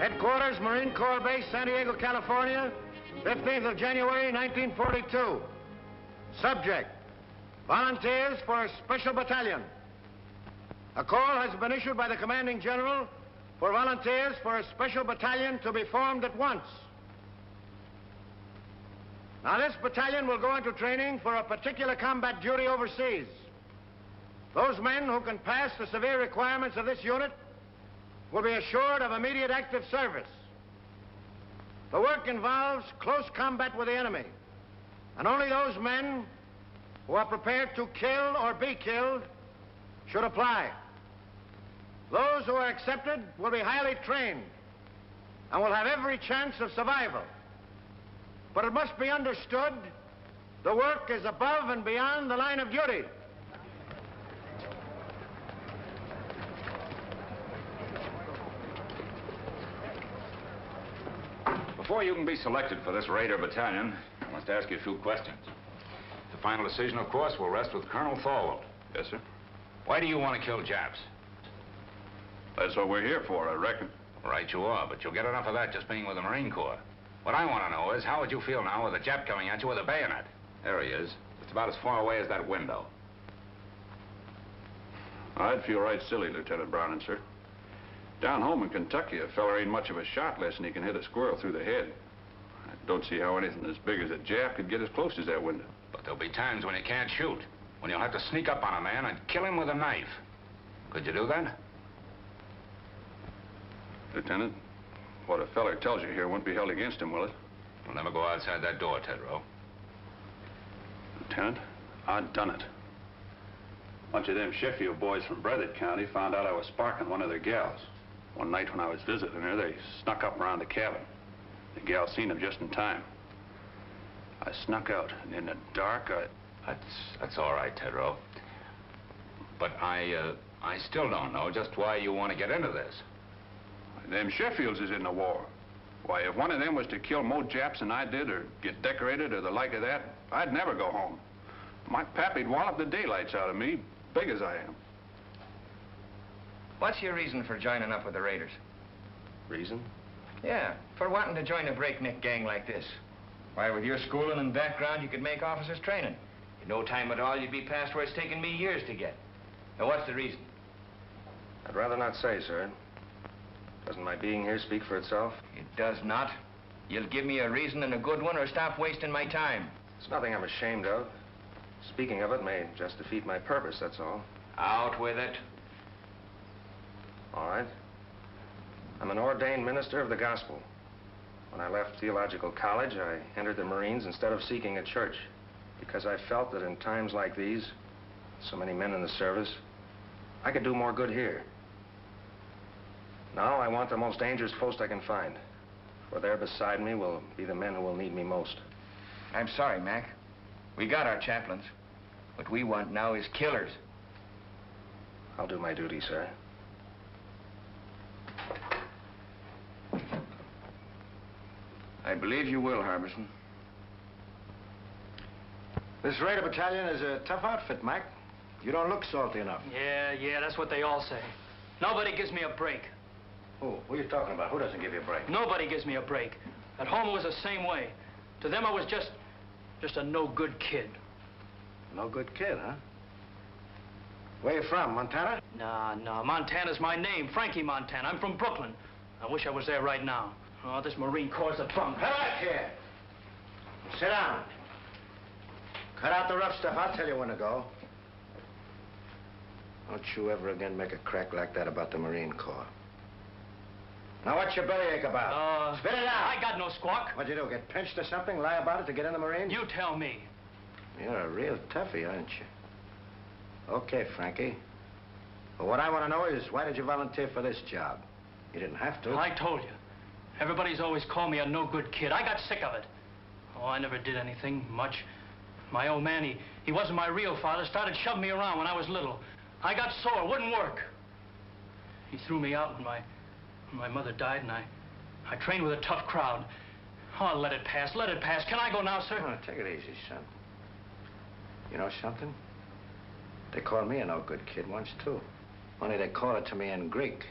Headquarters, Marine Corps Base, San Diego, California, 15th of January, 1942. Subject, volunteers for a special battalion. A call has been issued by the commanding general for volunteers for a special battalion to be formed at once. Now, this battalion will go into training for a particular combat duty overseas. Those men who can pass the severe requirements of this unit will be assured of immediate active service. The work involves close combat with the enemy, and only those men who are prepared to kill or be killed should apply. Those who are accepted will be highly trained and will have every chance of survival. But it must be understood, the work is above and beyond the line of duty. Before you can be selected for this Raider battalion, I must ask you a few questions. The final decision, of course, will rest with Colonel Thorwald. Yes, sir. Why do you want to kill Japs? That's what we're here for, I reckon. Right you are, but you'll get enough of that just being with the Marine Corps. What I want to know is, how would you feel now with a Jap coming at you with a bayonet? There he is. It's about as far away as that window. I'd feel right silly, Lieutenant Browning, sir. Down home in Kentucky, a feller ain't much of a shot less than he can hit a squirrel through the head. I don't see how anything as big as a Jap could get as close as that window. But there'll be times when you can't shoot, when you'll have to sneak up on a man and kill him with a knife. Could you do that? Lieutenant, what a feller tells you here won't be held against him, will it? We'll never go outside that door, Tedrow. Lieutenant, I've done it. A bunch of them Sheffield boys from Breathitt County found out I was sparking one of their gals. One night when I was visiting her, they snuck up around the cabin. The gal seen them just in time. I snuck out, and in the dark, That's all right, Tedrow. But I still don't know just why you want to get into this. Them Sheffields is in the war. Why, if one of them was to kill more Japs than I did, or get decorated, or the like of that, I'd never go home. My pappy'd wallop the daylights out of me, big as I am. What's your reason for joining up with the Raiders? Reason? Yeah, for wanting to join a breakneck gang like this. Why, with your schooling and background, you could make officers' training. In no time at all, you'd be past where it's taken me years to get. Now, what's the reason? I'd rather not say, sir. Doesn't my being here speak for itself? It does not. You'll give me a reason and a good one, or stop wasting my time. It's nothing I'm ashamed of. Speaking of it may just defeat my purpose, that's all. Out with it. All right. I'm an ordained minister of the gospel. When I left theological college, I entered the Marines instead of seeking a church, because I felt that in times like these, so many men in the service, I could do more good here. Now I want the most dangerous post I can find, for there beside me will be the men who will need me most. I'm sorry, Mac. We got our chaplains. What we want now is killers. I'll do my duty, sir. I believe you will, Harbison. This Raider battalion is a tough outfit, Mac. You don't look salty enough. Yeah, that's what they all say. Nobody gives me a break. Who are you talking about? Who doesn't give you a break? Nobody gives me a break. At home, it was the same way. To them, I was just a no-good kid. No good kid, huh? Where you from, Montana? No, Montana's my name, Frankie Montana. I'm from Brooklyn. I wish I was there right now. Oh, this Marine Corps' a bunk. Come back here. Sit down. Cut out the rough stuff. I'll tell you when to go. Don't you ever again make a crack like that about the Marine Corps. Now, what's your bellyache about? Spit it out. I got no squawk. What'd you do, get pinched or something? Lie about it to get in the Marines? You tell me. You're a real toughie, aren't you? Okay, Frankie. But what I want to know is, why did you volunteer for this job? You didn't have to. Well, I told you. Everybody's always called me a no-good kid. I got sick of it. Oh, I never did anything much. My old man, he wasn't my real father, started shoving me around when I was little. I got sore, wouldn't work. He threw me out when my mother died, and I trained with a tough crowd. Oh, let it pass, let it pass. Can I go now, sir? Oh, take it easy, son. You know something? They called me a no-good kid once, too. Only they called it to me in Greek.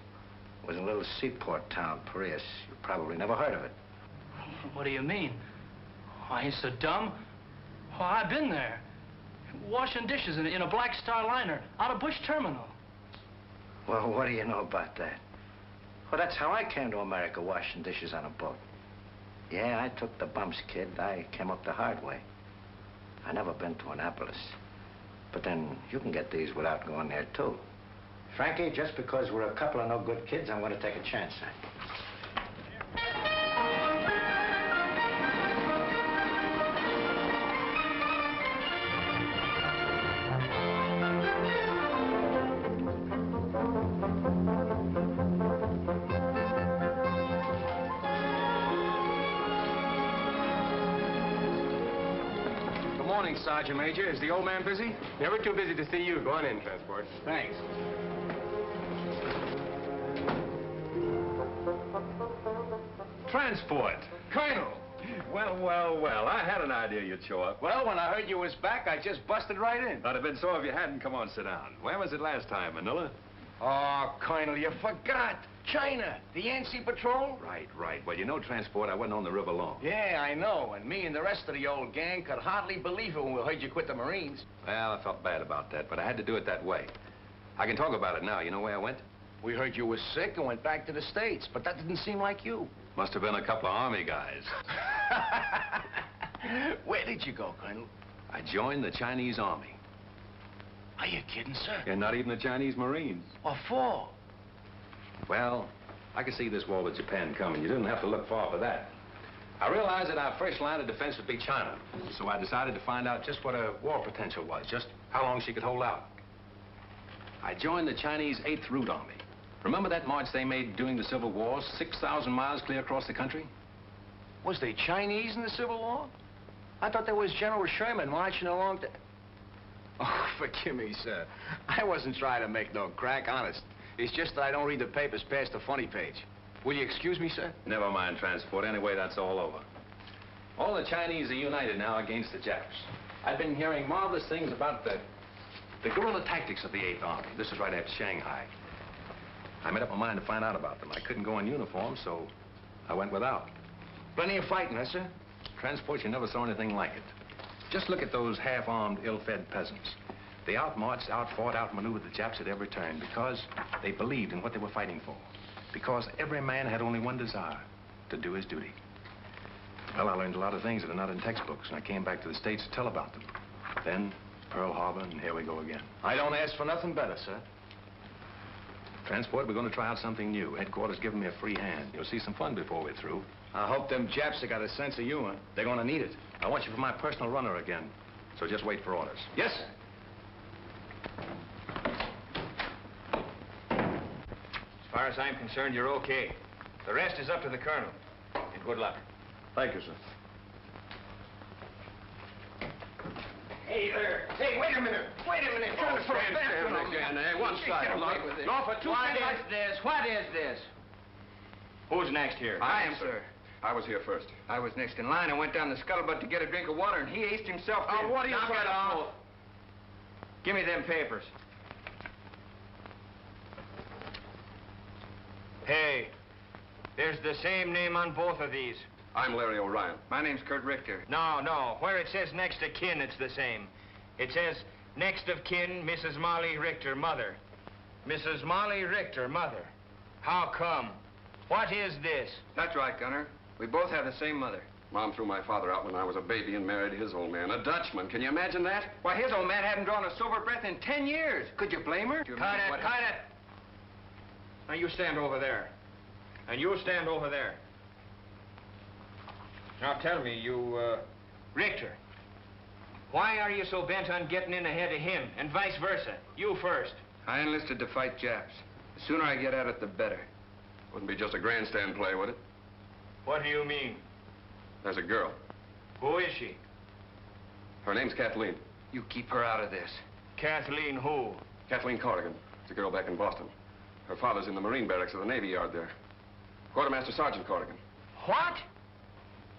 was in a little seaport town, Piraeus. You probably never heard of it. What do you mean? Oh, I ain't so dumb. Oh, I've been there. Washing dishes in a Black Star liner out of Bush Terminal. Well, what do you know about that? Well, that's how I came to America, washing dishes on a boat. Yeah, I took the bumps, kid. I came up the hard way. I never been to Annapolis. But then you can get these without going there, too. Frankie, just because we're a couple of no good kids, I'm going to take a chance on you. Sergeant Major, is the old man busy? Never too busy to see you. Go on in, Transport. Thanks. Transport. Colonel! Well, well, well. I had an idea you'd show up. Well, when I heard you was back, I just busted right in. I'd have been so if you hadn't. Come on, sit down. Where was it last time, Manila? Oh, Colonel, you forgot. China, the Yancey Patrol. Right. Well, you know, Transport, I wasn't on the river long. Yeah, I know. And me and the rest of the old gang could hardly believe it when we heard you quit the Marines. Well, I felt bad about that, but I had to do it that way. I can talk about it now. You know where I went? We heard you was sick and went back to the States, but that didn't seem like you. Must have been a couple of Army guys. Where did you go, Colonel? I joined the Chinese Army. Are you kidding, sir? And not even the Chinese Marines. What for? Well, I could see this war with Japan coming. You didn't have to look far for that. I realized that our first line of defense would be China. So I decided to find out just what her war potential was, just how long she could hold out. I joined the Chinese 8th Route Army. Remember that march they made during the Civil War, 6,000 miles clear across the country? Was they Chinese in the Civil War? I thought there was General Sherman marching along the... Oh, forgive me, sir. I wasn't trying to make no crack, honest. It's just that I don't read the papers past the funny page. Will you excuse me, sir? Never mind, Transport. Anyway, that's all over. All the Chinese are united now against the Japs. I've been hearing marvelous things about the guerrilla tactics of the 8th Army. This is right after Shanghai. I made up my mind to find out about them. I couldn't go in uniform, so I went without. Plenty of fighting, huh, sir? Transport, you never saw anything like it. Just look at those half-armed, ill-fed peasants. They outmarched, outfought, outmaneuvered the Japs at every turn because they believed in what they were fighting for. Because every man had only one desire, to do his duty. Well, I learned a lot of things that are not in textbooks, and I came back to the States to tell about them. Then, Pearl Harbor, and here we go again. I don't ask for nothing better, sir. Transport, we're going to try out something new. Headquarters giving me a free hand. You'll see some fun before we're through. I hope them Japs have got a sense of humor. They're going to need it. I want you for my personal runner again, so just wait for orders. Yes, sir. As far as I'm concerned, you're okay. The rest is up to the colonel. And good luck. Thank you, sir. Hey there. Hey, wait a minute. Wait a minute. Trying to throw a bathroom again. Hey, one side. Go for two What seconds. is this? What is this? Who's next here? I am, sir. I was here first. I was next in line. I went down the scuttlebutt to get a drink of water, and he aced himself in. What are you Knock trying it to off. Give me them papers. Hey, there's the same name on both of these. I'm Larry O'Ryan. My name's Kurt Richter. No. Where it says next of kin, it's the same. It says next of kin, Mrs. Molly Richter, mother. Mrs. Molly Richter, mother. How come? What is this? That's right, Gunner. We both have the same mother. Mom threw my father out when I was a baby and married his old man, a Dutchman. Can you imagine that? Why, his old man hadn't drawn a sober breath in 10 years. Could you blame her? Cut it! Now you stand over there. And you stand over there. Now tell me, Richter, why are you so bent on getting in ahead of him, and vice versa? You first. I enlisted to fight Japs. The sooner I get at it, the better. Wouldn't be just a grandstand play, would it? What do you mean? There's a girl. Who is she? Her name's Kathleen. You keep her out of this. Kathleen who? Kathleen Corrigan. It's a girl back in Boston. Her father's in the Marine barracks of the Navy Yard there. Quartermaster Sergeant Corrigan. What?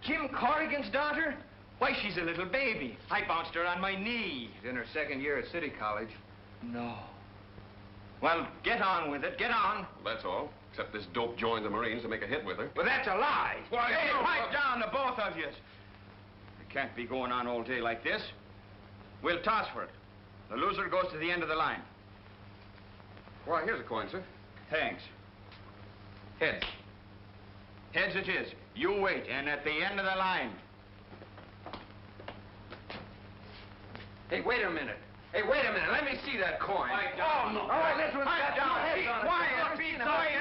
Jim Corrigan's daughter? Why, she's a little baby. I bounced her on my knee. She's in her second year at City College. No. Well, get on with it. Get on. That's all. Except this dope joined the Marines to make a hit with her. Well, that's a lie. Why, hey, no, pipe down, the both of you. It can't be going on all day like this. We'll toss for it. The loser goes to the end of the line. Why, here's a coin, sir. Thanks. Heads. Heads it is. You wait, and at the end of the line. Hey, wait a minute. Hey, wait a minute. Let me see that coin. Oh, no. All right, this one's got down. no heads Be on it. quiet. Be quiet.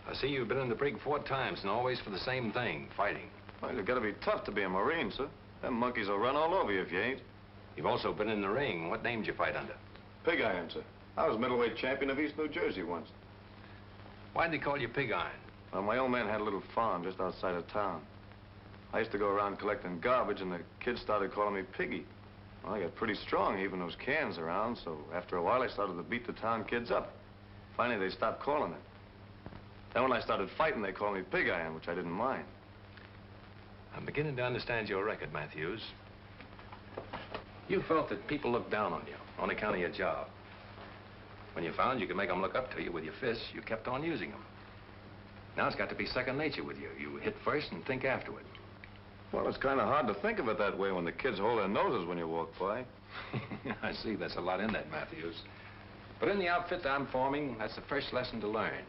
I see you've been in the brig 4 times and always for the same thing, fighting. Well, you've got to be tough to be a Marine, sir. Them monkeys will run all over you if you ain't. You've also been in the ring. What name did you fight under? Pig Iron, sir. I was middleweight champion of East New Jersey once. Why'd they call you Pig Iron? Well, my old man had a little farm just outside of town. I used to go around collecting garbage, and the kids started calling me Piggy. Well, I got pretty strong heaving those cans around, so after a while I started to beat the town kids up. Finally, they stopped calling it. Then when I started fighting, they called me Pig Iron, which I didn't mind. I'm beginning to understand your record, Matthews. You felt that people looked down on you on account of your job. When you found you could make them look up to you with your fists, you kept on using them. Now it's got to be second nature with you. You hit first and think afterward. Well, it's kind of hard to think of it that way when the kids hold their noses when you walk by. I see. There's a lot in that, Matthews. But in the outfit that I'm forming, that's the first lesson to learn.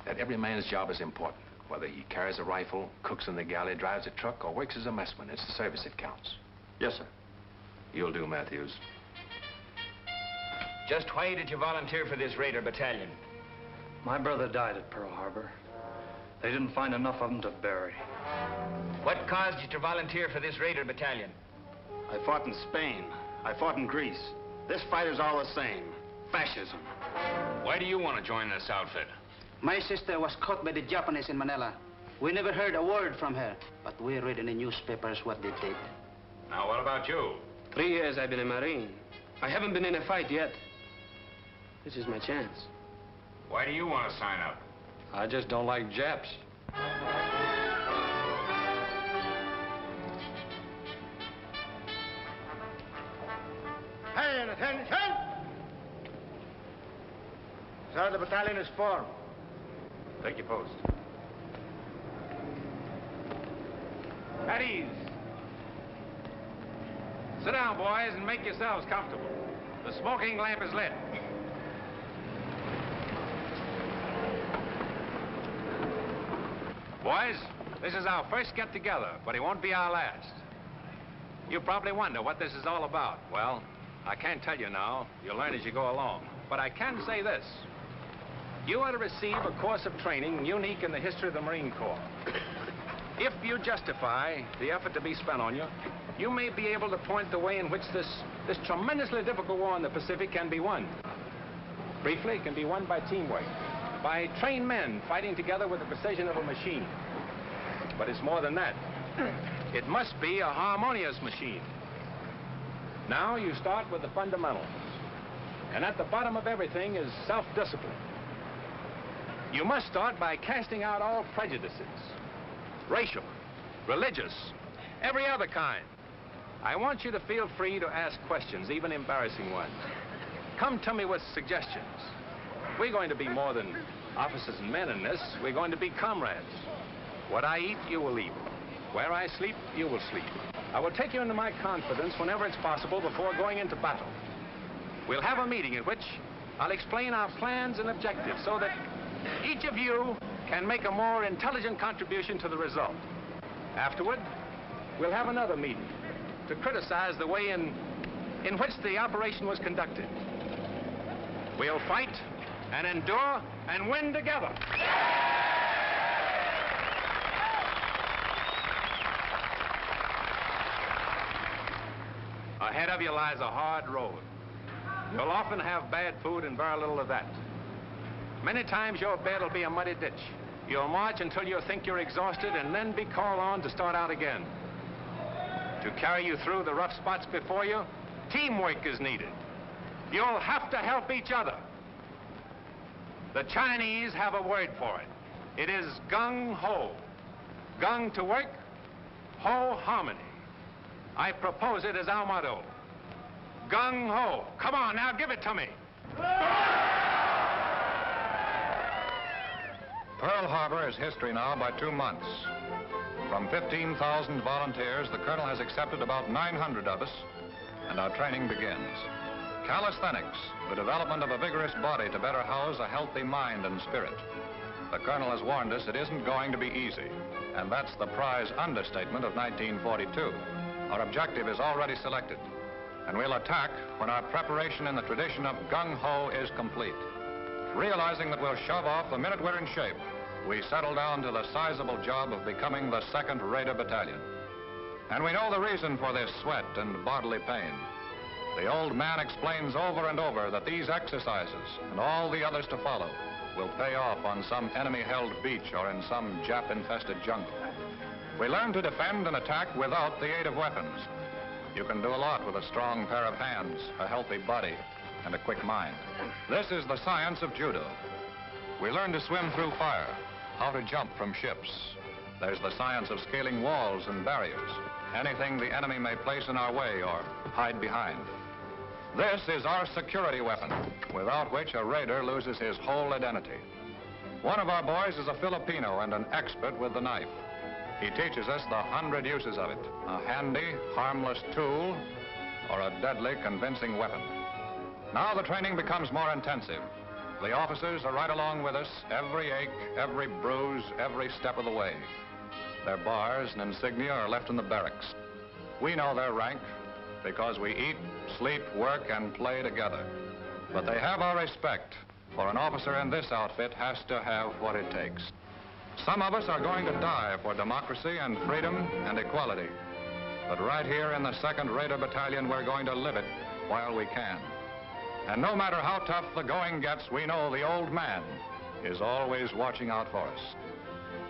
That every man's job is important. Whether he carries a rifle, cooks in the galley, drives a truck, or works as a messman, it's the service that counts. Yes, sir. You'll do, Matthews. Just why did you volunteer for this Raider battalion? My brother died at Pearl Harbor. They didn't find enough of him to bury. What caused you to volunteer for this Raider battalion? I fought in Spain. I fought in Greece. This fight is all the same. Fascism. Why do you want to join this outfit? My sister was caught by the Japanese in Manila. We never heard a word from her, but we read in the newspapers what they did. Now, what about you? 3 years I've been a Marine. I haven't been in a fight yet. This is my chance. Why do you want to sign up? I just don't like Japs. Hey, and attention! So the battalion is formed. Take your post. At ease. Sit down, boys, and make yourselves comfortable. The smoking lamp is lit. Boys, this is our first get-together, but it won't be our last. You probably wonder what this is all about. Well, I can't tell you now. You'll learn as you go along. But I can say this. You are to receive a course of training unique in the history of the Marine Corps. If you justify the effort to be spent on you, you may be able to point the way in which this tremendously difficult war in the Pacific can be won. Briefly, it can be won by teamwork, by trained men fighting together with the precision of a machine. But it's more than that. It must be a harmonious machine. Now you start with the fundamentals. And at the bottom of everything is self-discipline. You must start by casting out all prejudices. Racial, religious, every other kind. I want you to feel free to ask questions, even embarrassing ones. Come to me with suggestions. We're going to be more than officers and men in this. We're going to be comrades. What I eat, you will eat. Where I sleep, you will sleep. I will take you into my confidence whenever it's possible before going into battle. We'll have a meeting at which I'll explain our plans and objectives so that each of you can make a more intelligent contribution to the result. Afterward, we'll have another meeting to criticize the way in which the operation was conducted. We'll fight and endure and win together. Ahead of you lies a hard road. You'll often have bad food and very little of that. Many times your bed will be a muddy ditch. You'll march until you think you're exhausted and then be called on to start out again. To carry you through the rough spots before you, teamwork is needed. You'll have to help each other. The Chinese have a word for it. It is gung-ho. Gung to work, ho harmony. I propose it as our motto. Gung-ho. Come on, now give it to me. Pearl Harbor is history now by 2 months. From 15,000 volunteers, the Colonel has accepted about 900 of us, and our training begins. Calisthenics, the development of a vigorous body to better house a healthy mind and spirit. The Colonel has warned us it isn't going to be easy, and that's the prize understatement of 1942. Our objective is already selected, and we'll attack when our preparation in the tradition of gung-ho is complete. Realizing that we'll shove off the minute we're in shape, we settle down to the sizable job of becoming the 2nd Raider Battalion. And we know the reason for this sweat and bodily pain. The old man explains over and over that these exercises, and all the others to follow, will pay off on some enemy-held beach or in some Jap-infested jungle. We learn to defend and attack without the aid of weapons. You can do a lot with a strong pair of hands, a healthy body, and a quick mind. This is the science of judo. We learn to swim through fire, how to jump from ships. There's the science of scaling walls and barriers, anything the enemy may place in our way or hide behind. This is our security weapon, without which a raider loses his whole identity. One of our boys is a Filipino and an expert with the knife. He teaches us the 100 uses of it, a handy, harmless tool, or a deadly, convincing weapon. Now the training becomes more intensive. The officers are right along with us, every ache, every bruise, every step of the way. Their bars and insignia are left in the barracks. We know their rank because we eat, sleep, work, and play together. But they have our respect, for an officer in this outfit has to have what it takes. Some of us are going to die for democracy and freedom and equality. But right here in the 2nd Raider Battalion, we're going to live it while we can. And no matter how tough the going gets, we know the old man is always watching out for us.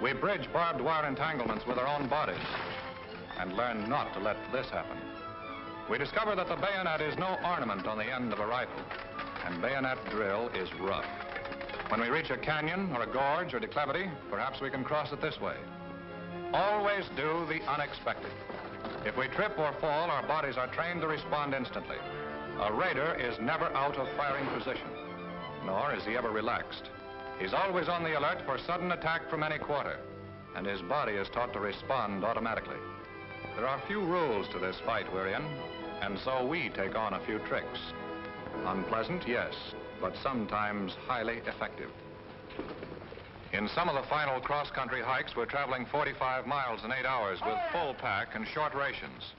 We bridge barbed wire entanglements with our own bodies and learn not to let this happen. We discover that the bayonet is no ornament on the end of a rifle, and bayonet drill is rough. When we reach a canyon or a gorge or declivity, perhaps we can cross it this way. Always do the unexpected. If we trip or fall, our bodies are trained to respond instantly. A raider is never out of firing position, nor is he ever relaxed. He's always on the alert for sudden attack from any quarter, and his body is taught to respond automatically. There are few rules to this fight we're in, and so we take on a few tricks. Unpleasant, yes, but sometimes highly effective. In some of the final cross-country hikes, we're traveling 45 miles in 8 hours with full pack and short rations.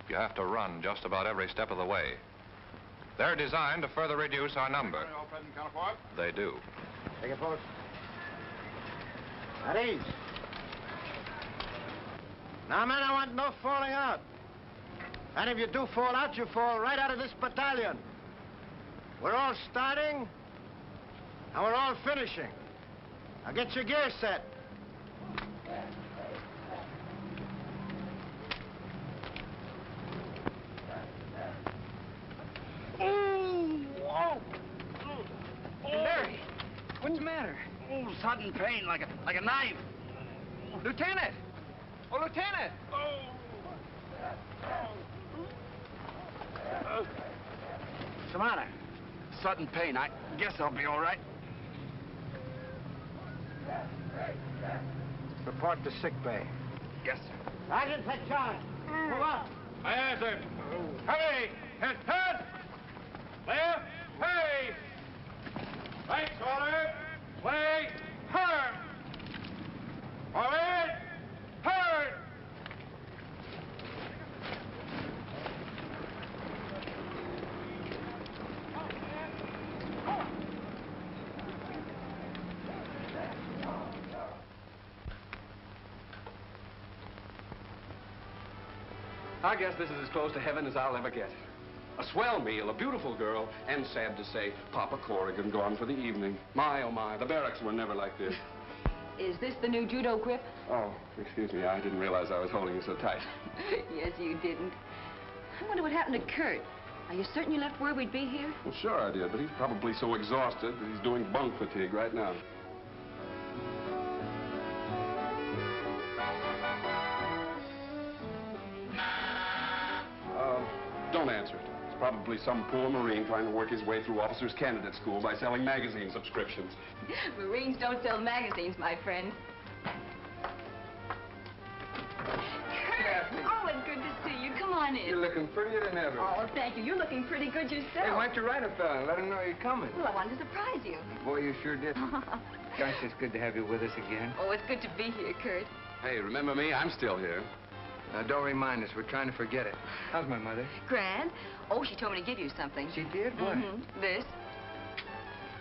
You have to run just about every step of the way. They're designed to further reduce our number. All present, counterpart. They do. Take it, folks. At ease. Now, men, I want no falling out. And if you do fall out, you fall right out of this battalion. We're all starting, and we're all finishing. Now, get your gear set. Beery, what's the matter? Oh, sudden pain, like a knife. Lieutenant! Oh, Lieutenant! What's the matter? Sudden pain. I guess I'll be all right. Report to sick bay. Yes, sir. Sergeant, take charge. Move up. I answered. Hurry! Head! Left! Hey! Right shoulder! Way! Turn! Forward! Turn! I guess this is as close to heaven as I'll ever get. A swell meal, a beautiful girl, and sad to say, Papa Corrigan gone for the evening. My, oh my, the barracks were never like this. Is this the new judo grip? Oh, excuse me, I didn't realize I was holding you so tight. Yes, you didn't. I wonder what happened to Kurt. Are you certain you left word we'd be here? Well, sure I did, but he's probably so exhausted that he's doing bunk fatigue right now. Don't answer it. It's Probably some poor Marine trying to work his way through officers' candidate school by selling magazine subscriptions. Marines don't sell magazines, my friend. Kathy. Oh, it's good to see you. Come on in. You're looking prettier than ever. Oh, thank you. You're looking pretty good yourself. Hey, why don't you write a fella and let him know you're coming? Well, I wanted to surprise you. Boy, you sure did. Gosh, it's good to have you with us again. Oh, it's good to be here, Kurt. Hey, remember me? I'm still here. Now, don't remind us. We're trying to forget it. How's my mother? Grand. Oh, she told me to give you something. She did? What? This.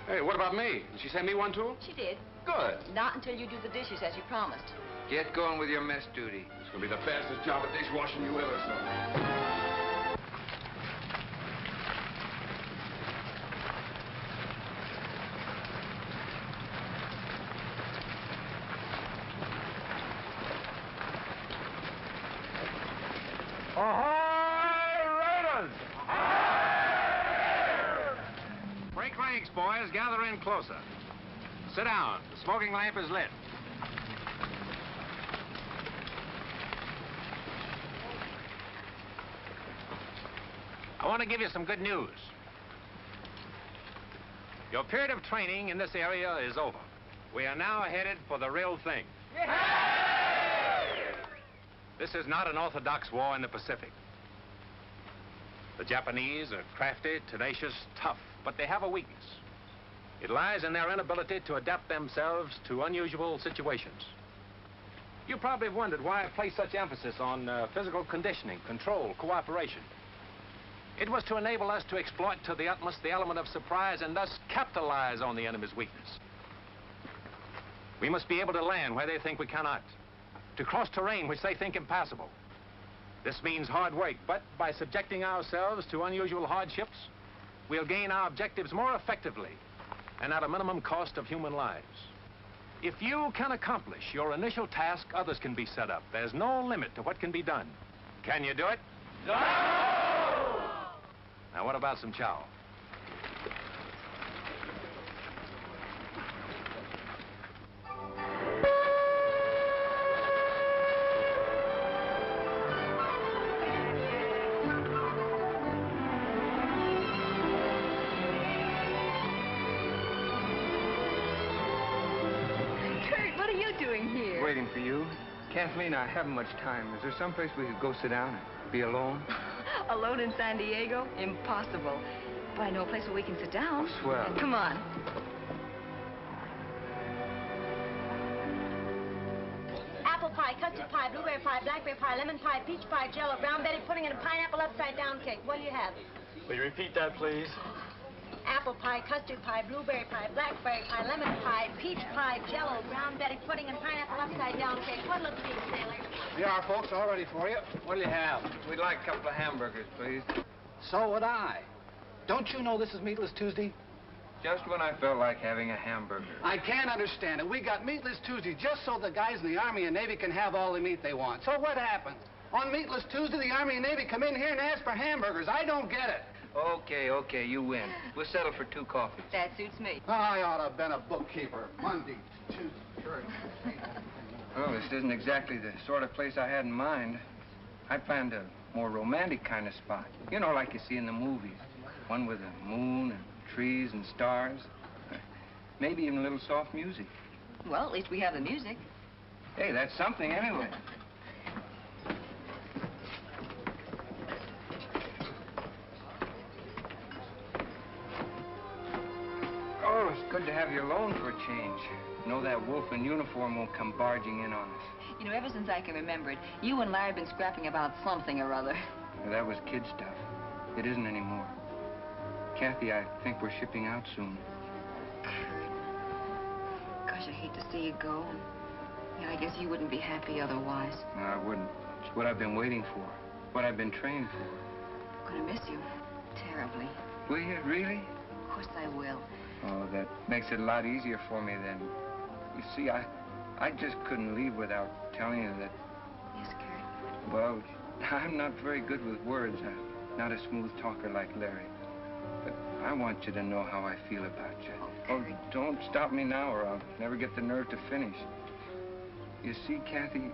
Hey, what about me? Did she send me one, too? She did. Good. Not until you do the dishes as you promised. Get going with your mess duty. It's going to be the fastest job of dishwashing you ever saw. Break ranks, boys. Gather in closer. Sit down. The smoking lamp is lit. I want to give you some good news. Your period of training in this area is over. We are now headed for the real thing. This is not an orthodox war in the Pacific. The Japanese are crafty, tenacious, tough, but they have a weakness. It lies in their inability to adapt themselves to unusual situations. You probably have wondered why I place such emphasis on physical conditioning, control, cooperation. It was to enable us to exploit to the utmost the element of surprise and thus capitalize on the enemy's weakness. We must be able to land where they think we cannot, to cross terrain which they think impassable. This means hard work, but by subjecting ourselves to unusual hardships, we'll gain our objectives more effectively and at a minimum cost of human lives. If you can accomplish your initial task, others can be set up. There's no limit to what can be done. Can you do it? No! Now, what about some chow? Waiting for you. Kathleen, I haven't much time. Is there someplace we could go sit down and be alone? Alone in San Diego? Impossible. But I know a place where we can sit down. Oh, swell. Come on. Apple pie, custard pie, blueberry pie, blackberry pie, lemon pie, peach pie, jello, brown Betty pudding, and a pineapple upside-down cake. What do you have? Will you repeat that, please? Apple pie, custard pie, blueberry pie, blackberry pie, lemon pie, peach pie, jello, brown Betty pudding, and pineapple upside-down cake. What'll it be, sailor? Here are folks all ready for you. What'll you have? We'd like a couple of hamburgers, please. So would I. Don't you know this is Meatless Tuesday? Just when I felt like having a hamburger. I can't understand it. We got Meatless Tuesday just so the guys in the Army and Navy can have all the meat they want. So what happens? On Meatless Tuesday, the Army and Navy come in here and ask for hamburgers. I don't get it. Okay, you win. We'll settle for 2 coffees. That suits me. I ought to have been a bookkeeper. Monday, Tuesday. Well, this isn't exactly the sort of place I had in mind. I planned a more romantic kind of spot. You know, like you see in the movies. One with a moon and trees and stars. Maybe even a little soft music. Well, at least we have the music. Hey, that's something anyway. Oh, it's good to have you alone for a change. Know that wolf in uniform won't come barging in on us. You know, ever since I can remember it, you and Larry have been scrapping about something or other. Well, that was kid stuff. It isn't anymore. Kathy, I think we're shipping out soon. Gosh, I hate to see you go. Yeah, I guess you wouldn't be happy otherwise. No, I wouldn't. It's what I've been waiting for. What I've been trained for. I'm gonna miss you. Terribly. Will you, really? Of course I will. Oh, that makes it a lot easier for me then. You see, I just couldn't leave without telling you that... Yes, Kurt? Well, I'm not very good with words. I'm not a smooth talker like Larry. But I want you to know how I feel about you. Oh, don't stop me now or I'll never get the nerve to finish. You see, Kathy,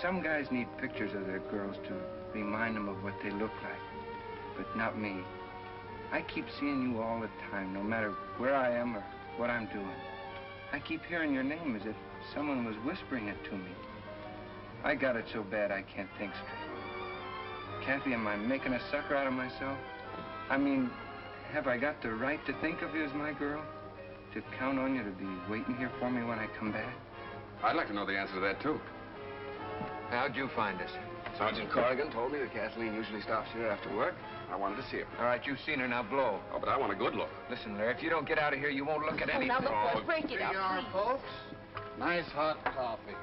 some guys need pictures of their girls to remind them of what they look like. but not me. I keep seeing you all the time, no matter where I am or what I'm doing. I keep hearing your name as if someone was whispering it to me. I got it so bad I can't think straight. Kathy, am I making a sucker out of myself? I mean, have I got the right to think of you as my girl? To count on you to be waiting here for me when I come back? I'd like to know the answer to that, too. How'd you find us? Sergeant Corrigan told me that Kathleen usually stops here after work. I wanted to see her. All right, you've seen her, now blow. Oh, but I want a good look. Listen, Larry, if you don't get out of here, you won't look at anything. Now, look, break it up, Here you are, please. folks. Nice hot coffee.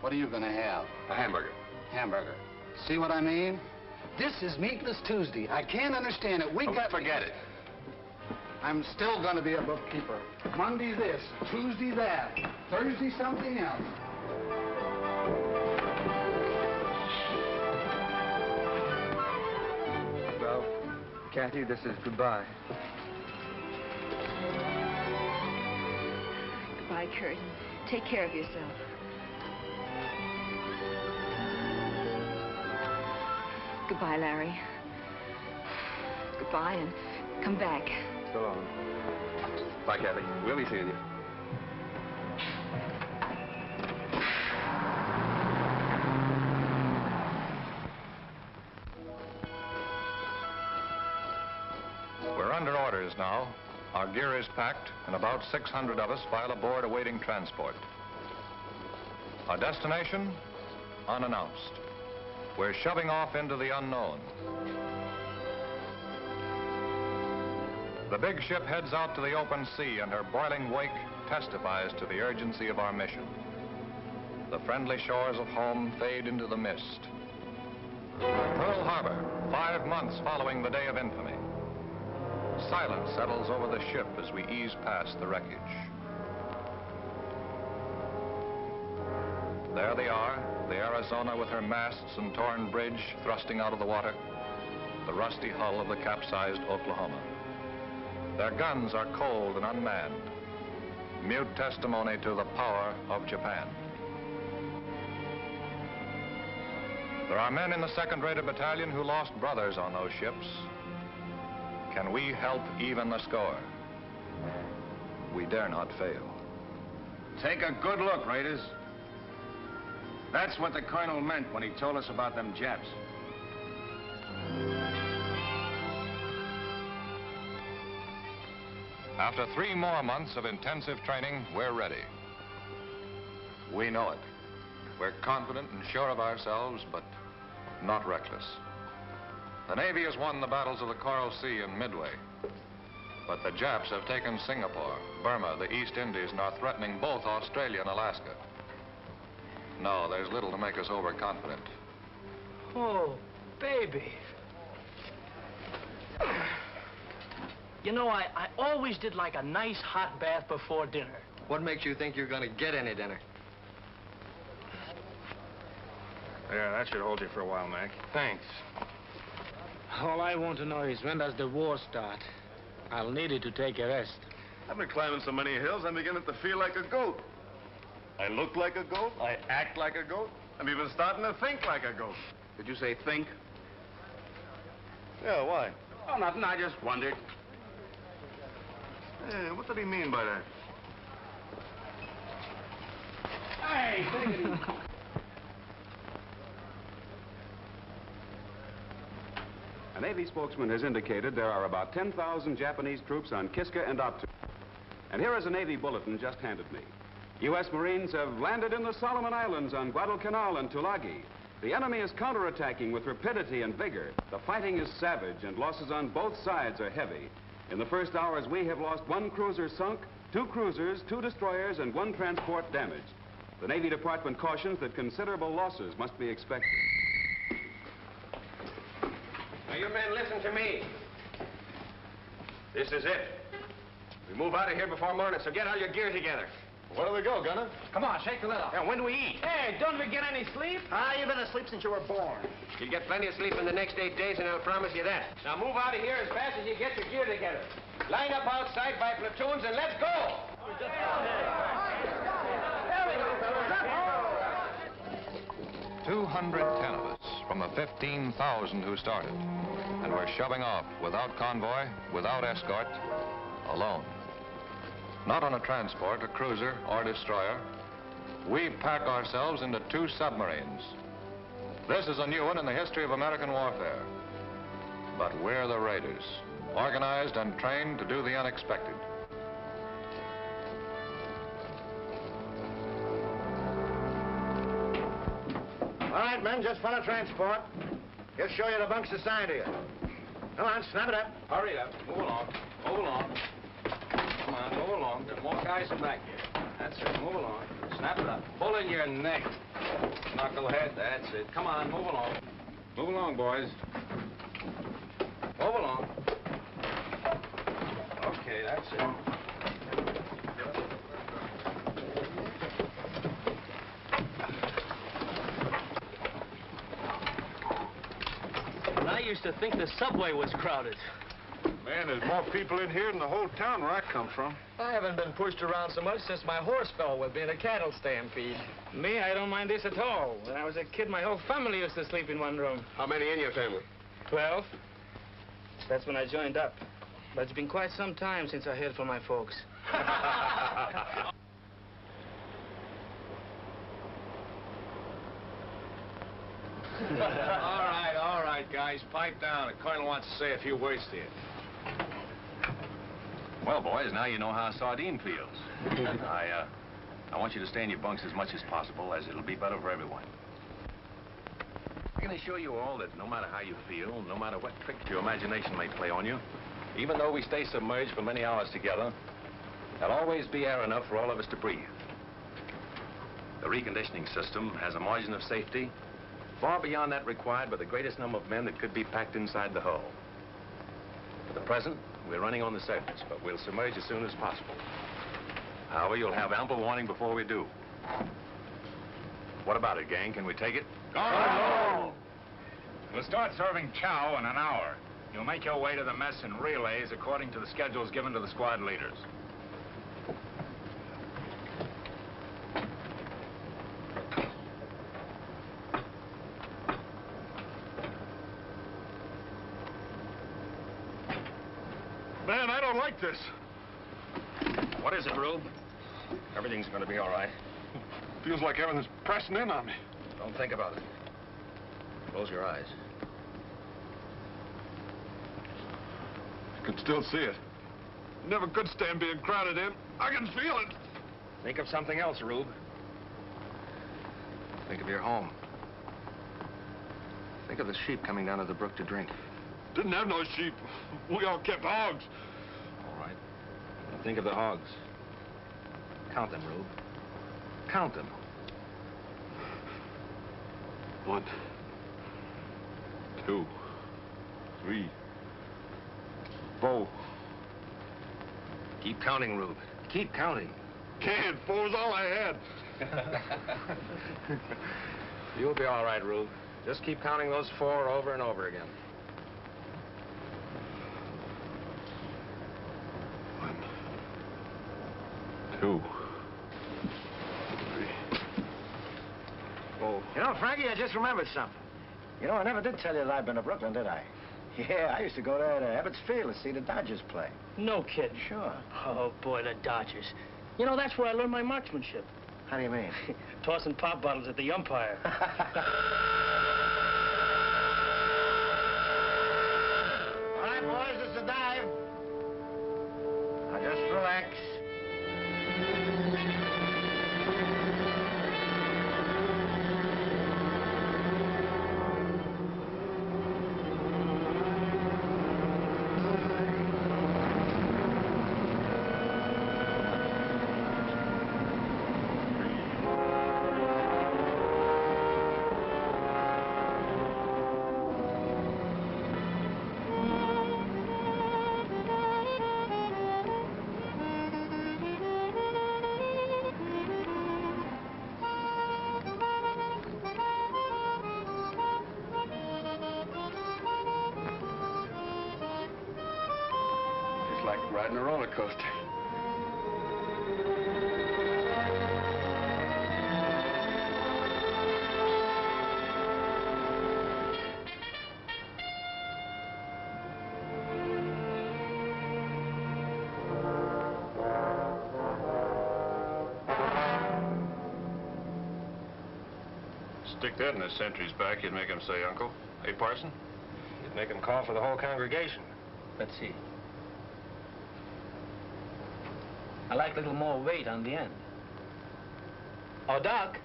What are you gonna have? A hamburger. Hamburger. See what I mean? This is Meatless Tuesday. I can't understand it. Forget it. I'm still gonna be a bookkeeper. Monday this, Tuesday that, Thursday something else. Well, Kathy, this is goodbye. Goodbye, Kurt. Take care of yourself. Goodbye, Larry. Goodbye, and come back. So long. Bye, Kathy. We'll be seeing you. We're under orders now. Our gear is packed, and about 600 of us file aboard awaiting transport. Our destination? Unannounced. We're shoving off into the unknown. The big ship heads out to the open sea, and her boiling wake testifies to the urgency of our mission. The friendly shores of home fade into the mist. Pearl Harbor, 5 months following the day of infamy. Silence settles over the ship as we ease past the wreckage. There they are, the Arizona with her masts and torn bridge thrusting out of the water, the rusty hull of the capsized Oklahoma. Their guns are cold and unmanned, mute testimony to the power of Japan. There are men in the 2nd Rated Battalion who lost brothers on those ships. Can we help even the score? We dare not fail. Take a good look, Raiders. That's what the colonel meant when he told us about them Japs. After 3 more months of intensive training, we're ready. We know it. We're confident and sure of ourselves, but not reckless. The Navy has won the battles of the Coral Sea and Midway. But the Japs have taken Singapore, Burma, the East Indies, and are threatening both Australia and Alaska. No, there's little to make us overconfident. Oh, baby. You know, I always did like a nice hot bath before dinner. What makes you think you're going to get any dinner? Yeah, that should hold you for a while, Mac. Thanks. All I want to know is when does the war start? I'll need it to take a rest. I've been climbing so many hills, I'm beginning to feel like a goat. I look like a goat. I act like a goat. I'm even starting to think like a goat. Did you say think? Yeah, why? Oh, nothing. I just wondered. Hey, what did he mean by that? Hey, take it easy. A Navy spokesman has indicated there are about 10,000 Japanese troops on Kiska and Attu. And here is a Navy bulletin just handed me. U.S. Marines have landed in the Solomon Islands on Guadalcanal and Tulagi. The enemy is counterattacking with rapidity and vigor. The fighting is savage, and losses on both sides are heavy. In the first hours, we have lost 1 cruiser sunk, 2 cruisers, 2 destroyers, and 1 transport damaged. The Navy Department cautions that considerable losses must be expected. Now, you men, listen to me. This is it. We move out of here before morning, so get all your gear together. Where do we go, Gunner? Come on, shake the lid off. Now, when do we eat? Hey, don't we get any sleep? You've been asleep since you were born. You'll get plenty of sleep in the next 8 days, and I'll promise you that. Now, move out of here as fast as you get your gear together. Line up outside by platoons, and let's go! 210 of us from the 15,000 who started. And we're shoving off without convoy, without escort, alone. Not on a transport, a cruiser, or destroyer. We pack ourselves into 2 submarines. This is a new one in the history of American warfare. But we're the raiders, organized and trained to do the unexpected. All right, men, just follow transport. He'll show you the bunks assigned to you. Come on, snap it up. Hurry up. Move along. Move along. Come on, move along. There are more guys back here. That's it. Move along. Snap it up. Pull in your neck. Knucklehead. That's it. Come on, move along. Move along, boys. Move along. Okay, that's it. I used to think the subway was crowded. Man, there's more people in here than the whole town where I come from. I haven't been pushed around so much since my horse fell with me in a cattle stampede. Me, I don't mind this at all. When I was a kid, my whole family used to sleep in one room. How many in your family? 12. That's when I joined up. But it's been quite some time since I heard from my folks. All right, guys. Pipe down. The colonel wants to say a few words to you. Well, boys, now you know how a sardine feels. I want you to stay in your bunks as much as possible, as it'll be better for everyone. I can assure you all that no matter how you feel, no matter what tricks your imagination may play on you, even though we stay submerged for many hours together, there'll always be air enough for all of us to breathe. The reconditioning system has a margin of safety far beyond that required by the greatest number of men that could be packed inside the hull. For the present, we're running on the surface, but we'll submerge as soon as possible. However, you'll have ample warning before we do. What about it, gang? Can we take it? Go! We'll start serving chow in an hour. You'll make your way to the mess in relays according to the schedules given to the squad leaders. Man, I don't like this. What is it, Rube? Everything's gonna be all right. Feels like everything's pressing in on me. Don't think about it. Close your eyes. I can still see it. Never could stand being crowded in. I can feel it. Think of something else, Rube. Think of your home. Think of the sheep coming down to the brook to drink. Didn't have no sheep. We all kept hogs. All right. Now think of the hogs. Count them, Rube. Count them. 1, 2, 3, 4. Keep counting, Rube. Keep counting. Can't. 4's all I had. You'll be all right, Rube. Just keep counting those 4 over and over again. 1, 2, 3, 4. You know, Frankie, I just remembered something. You know, I never did tell you that I've been to Brooklyn, did I? Yeah, I used to go there to Ebbets Field to see the Dodgers play. No kidding. Sure. Oh, boy, the Dodgers. You know, that's where I learned my marksmanship. How do you mean? Tossing pop bottles at the umpire. All right, boys, this is a dive. Now just relax. Like riding a roller coaster. Stick that in his sentry's back, you'd make him say uncle. Hey, Parson? You'd make him call for the whole congregation. Let's see. I like a little more weight on the end. Oh, Doc.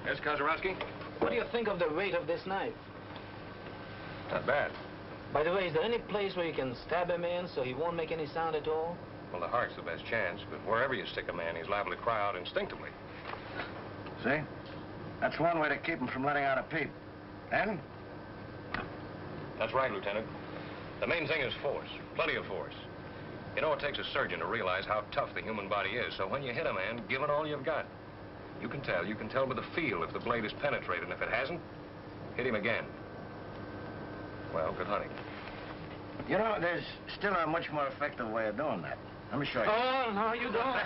Yes, Kozarowski? What do you think of the weight of this knife? Not bad. By the way, is there any place where you can stab a man so he won't make any sound at all? Well, the heart's the best chance, but wherever you stick a man, he's liable to cry out instinctively. See? That's one way to keep him from letting out a peep. And? That's right, Lieutenant. The main thing is force. Plenty of force. You know, it takes a surgeon to realize how tough the human body is, so when you hit a man, give it all you've got. You can tell by the feel if the blade is penetrated, and if it hasn't, hit him again. Well, good hunting. You know, there's still a much more effective way of doing that. Let me show you. Oh, no, you don't.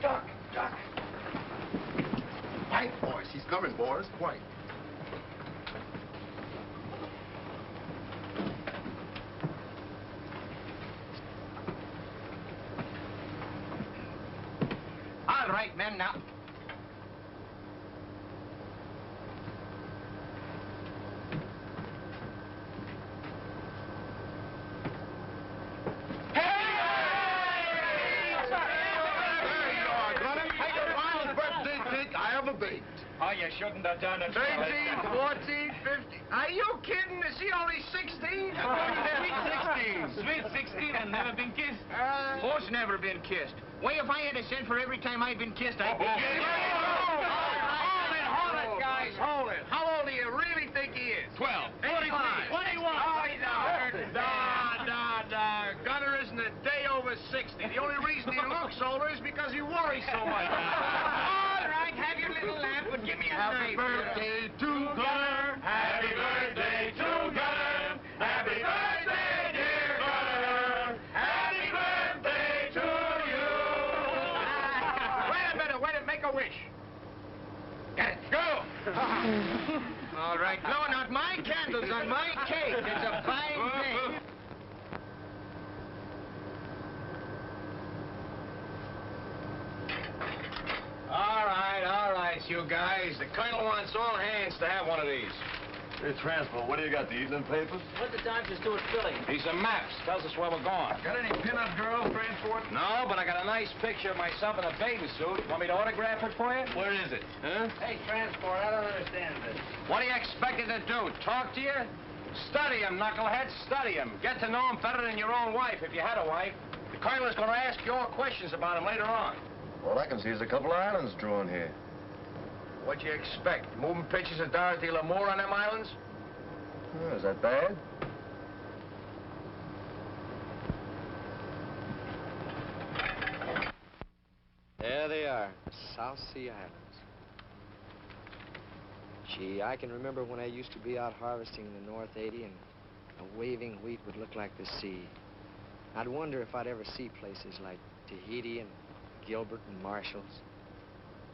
Duck, duck. Quiet, boys. He's coming, boys. Quiet. All right, men, now. Oh, you shouldn't have done it. 13, 14, 15. Are you kidding? Is he only 16? Sweet 16 and never been kissed? Horse never been kissed. Way, if I had a cent for every time I've been kissed, I'd be... Hold it, guys, hold it. How old do you really think he is? 12. 21. Oh, he's Gunner isn't a day over 60. The only reason he looks older is because he worries so much. All right, have your little laugh, but give me a knife. Happy birthday to Gunner. Happy birthday to Gunner. Happy birthday, dear Gunner. Happy birthday to you. Wait a minute, make a wish. Get it, go. All right, blowing out my candles on my cake. It's a fine thing. All right, you guys. The colonel wants all hands to have one of these. Hey, Transport, what do you got, the evening papers? What the doctors do at Philly? These are maps. Tells us where we're going. Got any pin-up girls, Transport? No, but I got a nice picture of myself in a bathing suit. Want me to autograph it for you? Where is it? Huh? Hey, Transport, I don't understand this. What do you expect it to do? Talk to you? Study him, knucklehead. Study him. Get to know him better than your own wife, if you had a wife. The colonel is going to ask you all questions about him later on. All I can see is a couple of islands drawn here. What'd you expect? Moving pictures of Dorothy Lamour on them islands? Oh, is that bad? There they are, the South Sea Islands. Gee, I can remember when I used to be out harvesting in the North 80 and the waving wheat would look like the sea. I'd wonder if I'd ever see places like Tahiti and Gilbert and Marshall's.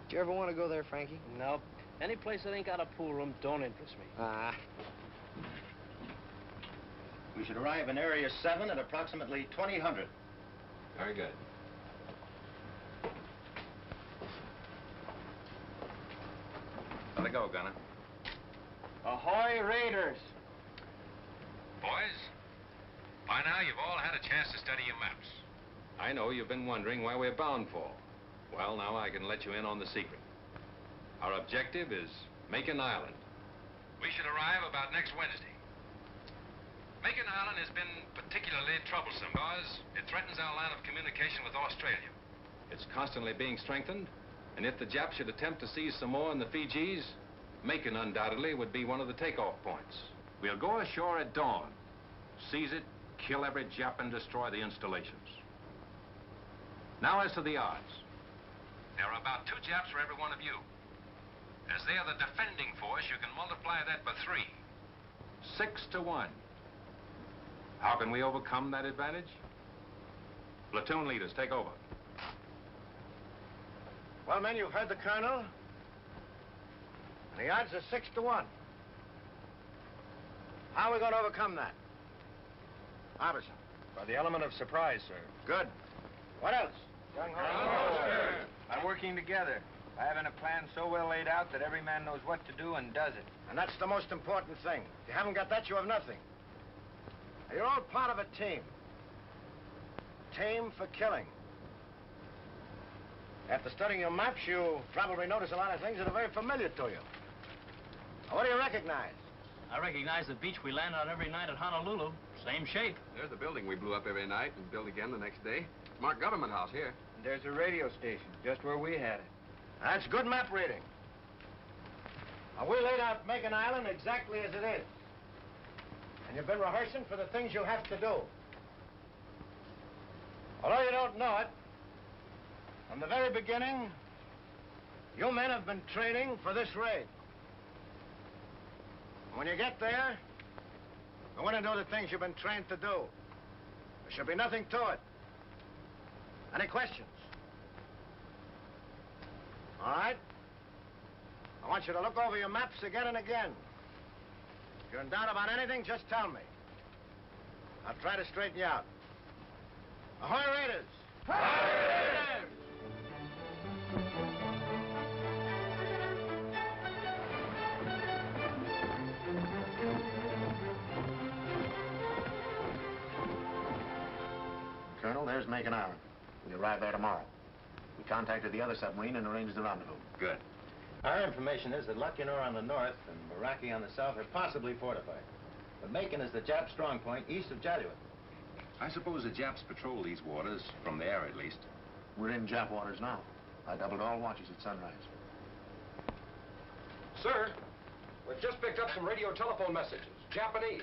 Did you ever want to go there, Frankie? Nope. Any place that ain't got a pool room don't interest me. Ah. We should arrive in Area 7 at approximately 2000. Very good. Let it go, Gunner. Ahoy, Raiders. Boys, by now you've all had a chance to study your maps. I know you've been wondering where we're bound for. Well, now I can let you in on the secret. Our objective is Makin Island. We should arrive about next Wednesday. Makin Island has been particularly troublesome because it threatens our line of communication with Australia. It's constantly being strengthened, and if the Japs should attempt to seize Samoa and the Fijis, Makin undoubtedly would be one of the takeoff points. We'll go ashore at dawn, seize it, kill every Jap, and destroy the installations. Now as to the odds. There are about 2 Japs for every one of you. As they are the defending force, you can multiply that by 3. 6 to 1. How can we overcome that advantage? Platoon leaders, take over. Well, men, you've heard the colonel. And the odds are 6 to 1. How are we going to overcome that? Harbison. By the element of surprise, sir. Good. What else? By working together. By having a plan so well laid out that every man knows what to do and does it. And that's the most important thing. If you haven't got that, you have nothing. You're all part of a team. Team for killing. After studying your maps, you probably notice a lot of things that are very familiar to you. Now, what do you recognize? I recognize the beach we land on every night at Honolulu. Same shape. There's the building we blew up every night and built again the next day. Marked Government House here. And there's a radio station, just where we had it. That's good map reading. Now, we laid out Makin Island exactly as it is. And you've been rehearsing for the things you have to do. Although you don't know it, from the very beginning, you men have been training for this raid. When you get there, you want to do the things you've been trained to do. There should be nothing to it. Any questions? All right? I want you to look over your maps again and again. If you're in doubt about anything, just tell me. I'll try to straighten you out. Ahoy, Raiders! Ahoy, Raiders! Colonel, there's Makin Island. We arrive there tomorrow. We contacted the other submarine and arranged the rendezvous. Good. Our information is that Lucknow on the north and Meraki on the south are possibly fortified. But Makin is the Jap strong point east of Jalua. I suppose the Japs patrol these waters, from there at least. We're in Jap waters now. I doubled all watches at sunrise. Sir, we've just picked up some radio telephone messages. Japanese.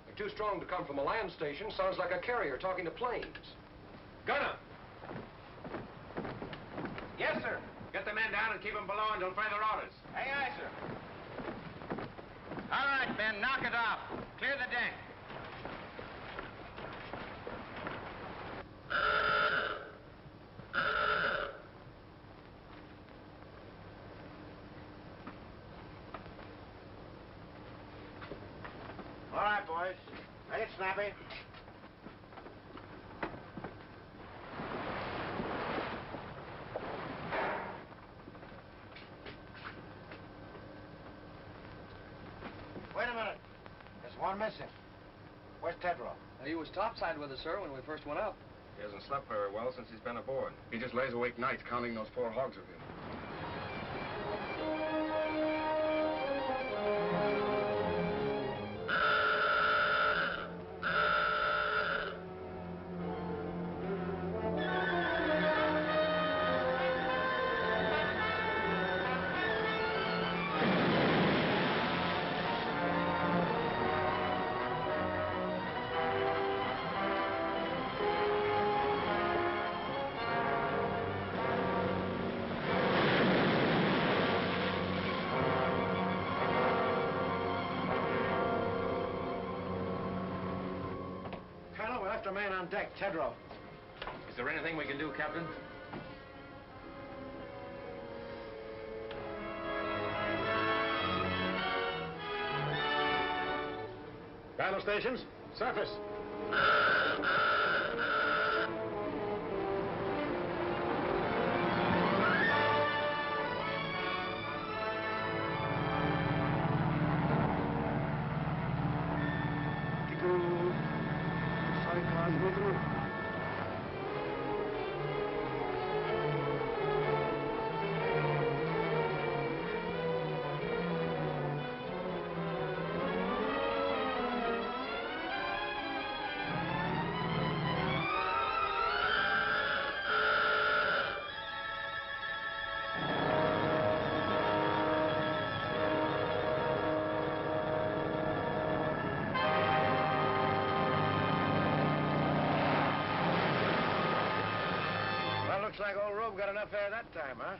They're too strong to come from a land station. Sounds like a carrier talking to planes. Gunner! Yes, sir. Get the men down and keep them below until further orders. Aye, aye, sir. All right, men, knock it off. Clear the deck. All right, boys. Make it snappy. Wait a minute. There's one missing. Where's Tedrow? He was topside with us, sir, when we first went up. He hasn't slept very well since he's been aboard. He just lays awake nights counting those poor hogs of him. After a man on deck, Tedrow. Is there anything we can do, Captain? Battle stations, surface. Looks like old Rube got enough air that time, huh?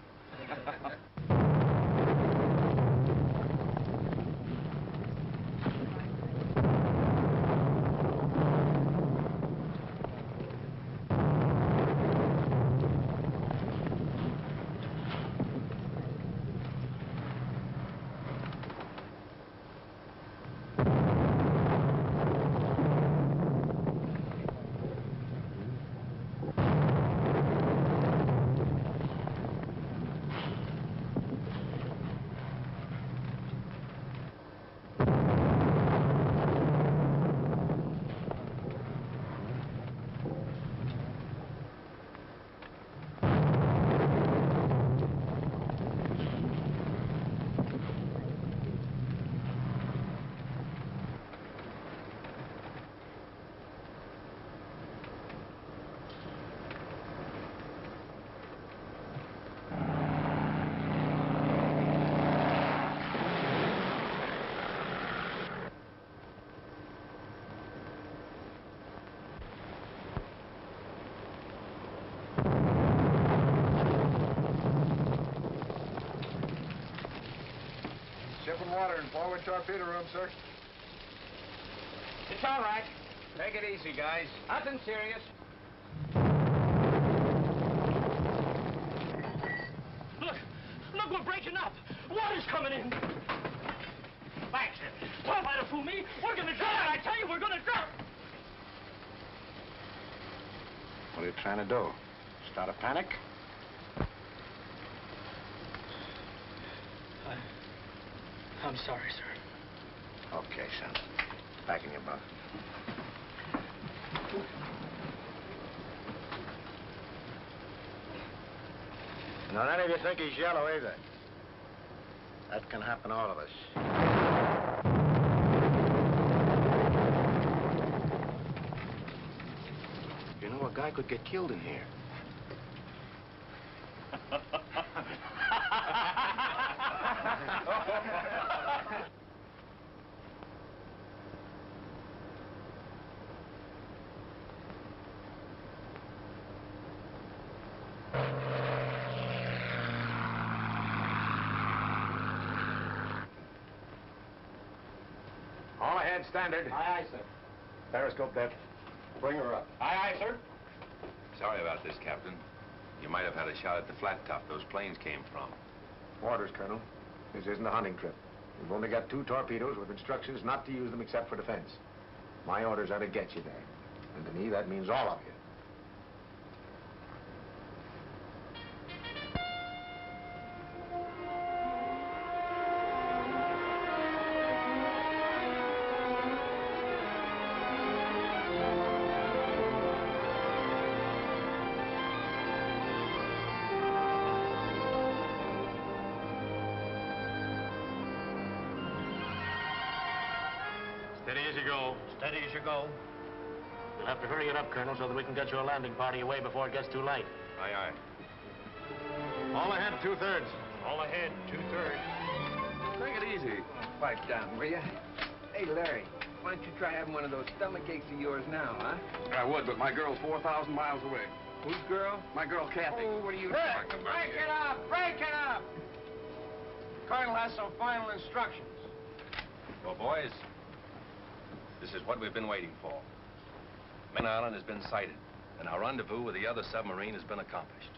water in forward torpedo room, sir. It's all right. Take it easy, guys. Nothing serious. Look, we're breaking up. Water's coming in. Thanks, don't try to fool me. We're gonna drown. I tell you, we're gonna drown. What are you trying to do? Start a panic? I'm sorry, sir. Okay, son. Back in your bunk. Now, none of you think he's yellow either. That can happen to all of us. You know, a guy could get killed in here. All ahead, standard. Aye, aye, sir. Periscope depth. Bring her up. Aye, aye, sir. Sorry about this, Captain. You might have had a shot at the flat top those planes came from. Orders, Colonel. This isn't a hunting trip. We've only got 2 torpedoes with instructions not to use them except for defense. My orders are to get you there. And to me, that means all of you. Steady as you go. Steady as you go. You'll have to hurry it up, Colonel, so that we can get your landing party away before it gets too late. Aye, aye. All ahead, 2/3. All ahead, 2/3. Take it easy. Pipe down, will you? Hey, Larry, why don't you try having one of those stomach aches of yours now, huh? I would, but my girl's 4,000 miles away. Whose girl? My girl, Kathy. Oh, what are you Hey, talking about? break it up! Break it up! Colonel has some final instructions. Well, boys, this is what we've been waiting for. Makin Island has been sighted, and our rendezvous with the other submarine has been accomplished.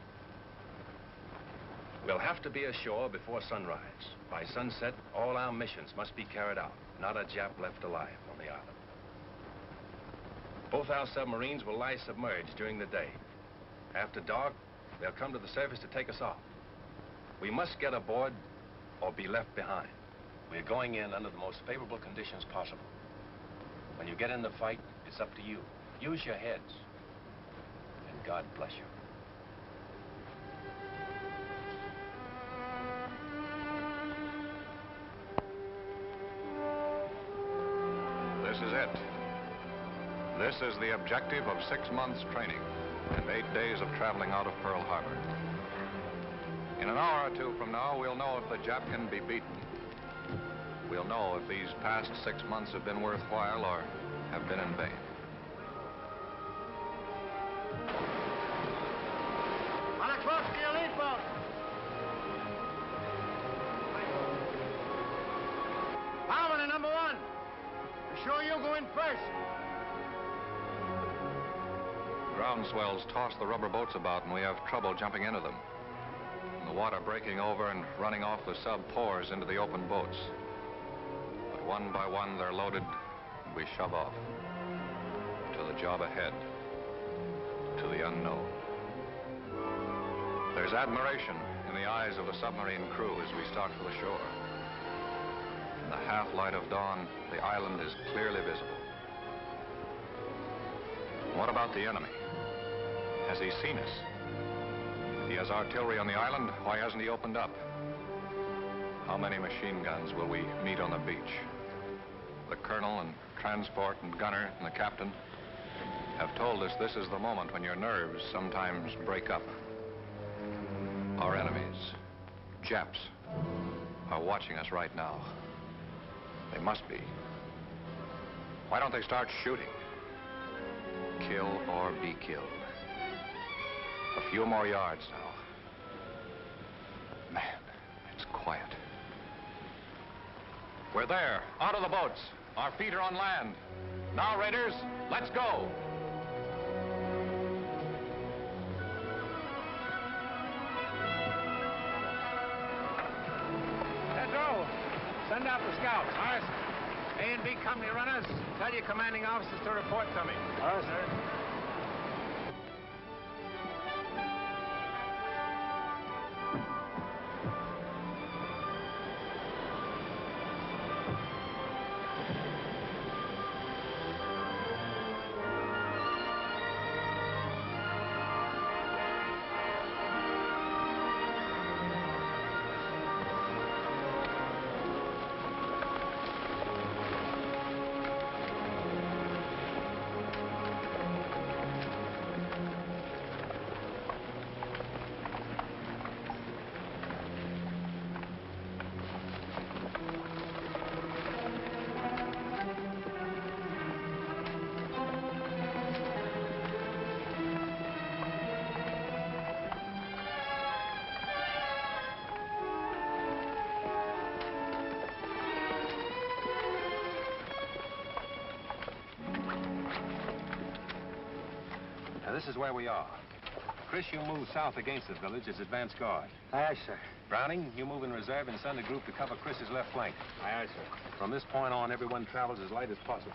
We'll have to be ashore before sunrise. By sunset, all our missions must be carried out. Not a Jap left alive on the island. Both our submarines will lie submerged during the day. After dark, they'll come to the surface to take us off. We must get aboard or be left behind. We're going in under the most favorable conditions possible. When you get in the fight, it's up to you. Use your heads. And God bless you. This is it. This is the objective of 6 months' training and 8 days of traveling out of Pearl Harbor. In an hour or 2 from now, we'll know if the Jap can be beaten. We'll know if these past 6 months have been worthwhile or have been in vain. On a close to your lead boat. Harmony, number 1. Be sure you go in first. Ground swells toss the rubber boats about, and we have trouble jumping into them. The water breaking over and running off the sub pours into the open boats. But one by one, they're loaded, and we shove off. To the job ahead. To the unknown. There's admiration in the eyes of the submarine crew as we start for the shore. In the half-light of dawn, the island is clearly visible. What about the enemy? Has he seen us? If he has artillery on the island, why hasn't he opened up? How many machine guns will we meet on the beach? The colonel and transport and gunner and the captain have told us this is the moment when your nerves sometimes break up. Our enemies, Japs, are watching us right now. They must be. Why don't they start shooting? Kill or be killed. A few more yards now. Man, it's quiet. We're there, out of the boats. Our feet are on land. Now, Raiders, let's go. Pedro, send out the scouts. Aye, sir. A and B company runners, tell your commanding officers to report to me. Aye, sir. This is where we are. Chris, you move south against the village as advance guard. Aye, aye, sir. Browning, you move in reserve and send a group to cover Chris's left flank. Aye, aye, sir. From this point on, everyone travels as light as possible.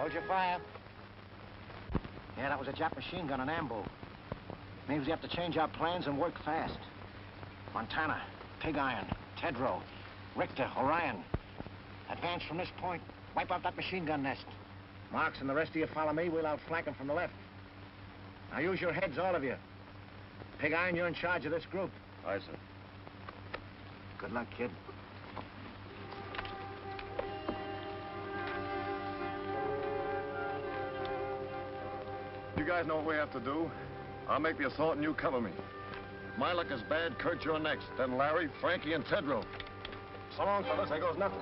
Hold your fire. Yeah, that was a Jap machine gun on ambo. Means we have to change our plans and work fast. Montana, Pig Iron, Tedrow, Richter, Orion. Advance from this point. Wipe out that machine gun nest. Marks and the rest of you follow me. We'll outflank them from the left. Now use your heads, all of you. Pig Iron, you're in charge of this group. Aye, sir. Good luck, kid. You guys know what we have to do. I'll make the assault and you cover me. If my luck is bad, Kurt, you're next. Then Larry, Frankie, and Tedrow. So long, fellas. There goes nothing.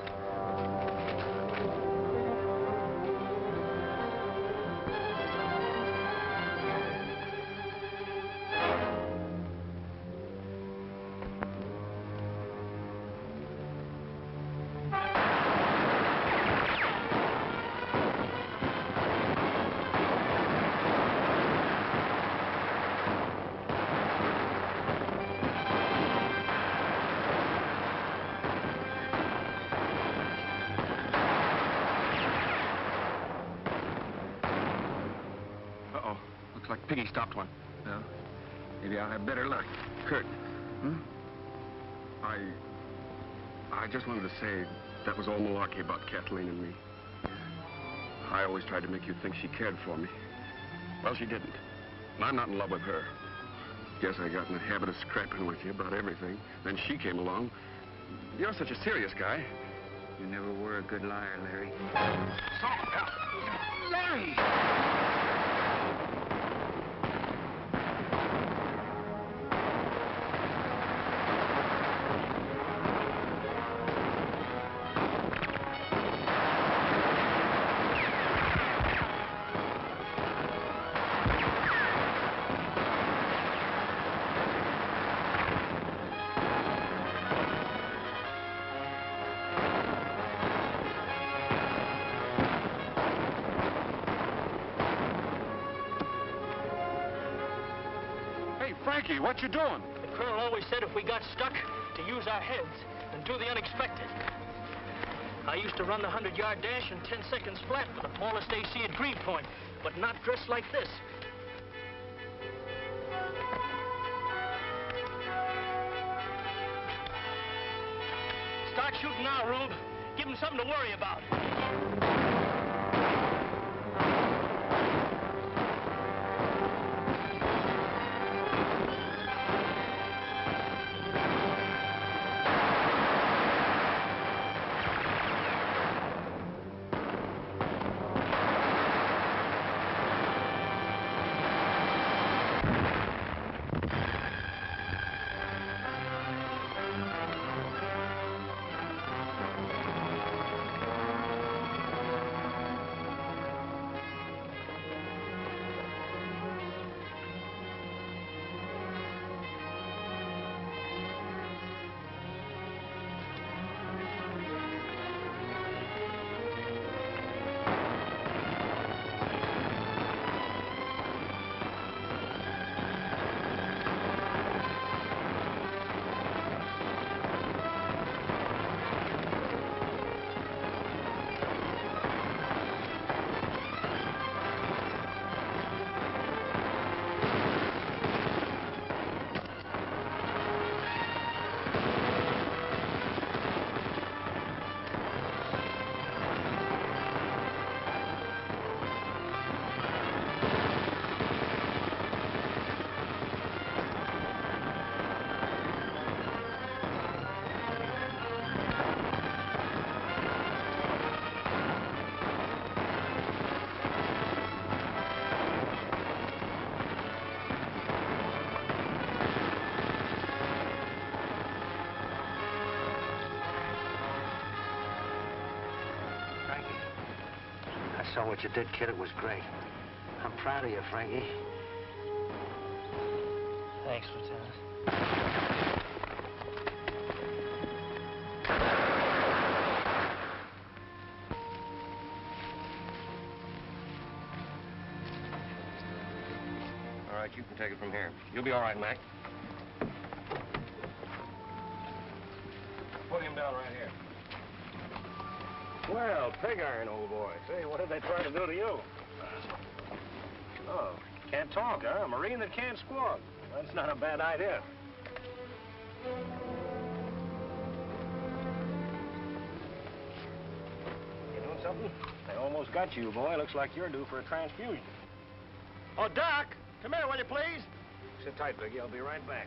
Uh-oh. Looks like Piggy stopped one. Well, maybe I'll have better luck. Kurt. Hmm? I just wanted to say that was all malarkey about Kathleen and me. I always tried to make you think she cared for me. Well, she didn't. And I'm not in love with her. Guess I got in the habit of scrapping with you about everything. Then she came along. You're such a serious guy. You never were a good liar, Larry. Larry! Frankie, what you doing? The Colonel always said if we got stuck, to use our heads and do the unexpected. I used to run the 100-yard dash in 10 seconds flat with the tallest AC at Greenpoint, but not dressed like this. Start shooting now, Rube. Give him something to worry about. I saw what you did, kid. It was great. I'm proud of you, Frankie. Thanks, Lieutenant. All right, you can take it from here. You'll be all right, Mac. Put him down right here. Well, pig iron, old boy. Say, what did they try to do to you? Oh, can't talk, huh? A Marine that can't squawk. That's not a bad idea. You doing something? They almost got you, boy. Looks like you're due for a transfusion. Oh, Doc, come here, will you, please? Sit tight, Biggie. I'll be right back.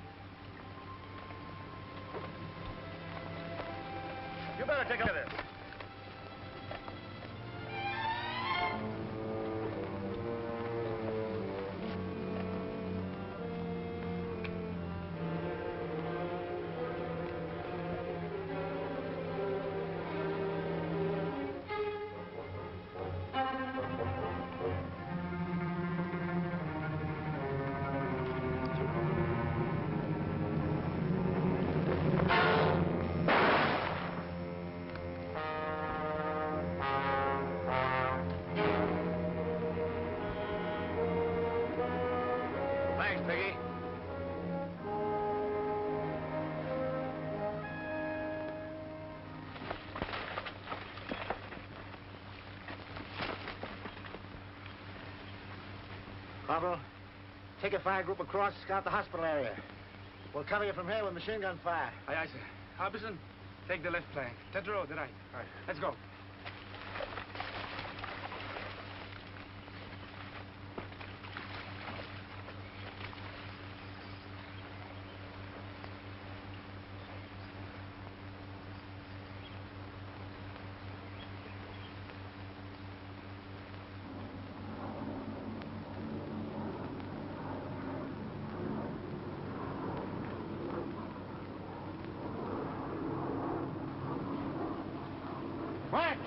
You better take a look at this. Corporal, take a fire group across, scout the hospital area. We'll cover you from here with machine gun fire. Aye, aye, sir. Harbison, take the left flank. Tetro, the right. All right, let's go. Wax!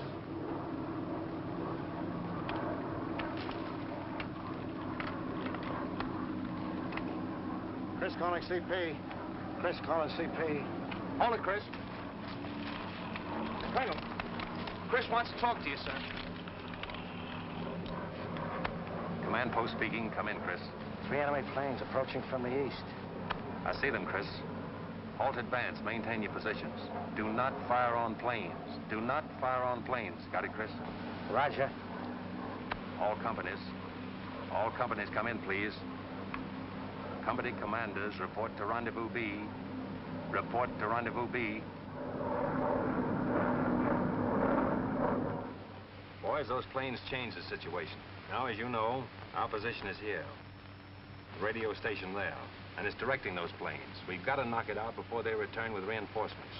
Chris calling CP. Chris calling CP. Hold it, Chris. Colonel, Chris wants to talk to you, sir. Command post speaking. Come in, Chris. 3 enemy planes approaching from the east. I see them, Chris. Halt advance. Maintain your positions. Do not fire on planes. Do not fire on planes. Got it, Chris? Roger. All companies come in, please. Company commanders, report to Rendezvous B. Report to Rendezvous B. Boys, those planes changed the situation. Now, as you know, our position is here. The radio station there. And it's directing those planes. We've got to knock it out before they return with reinforcements.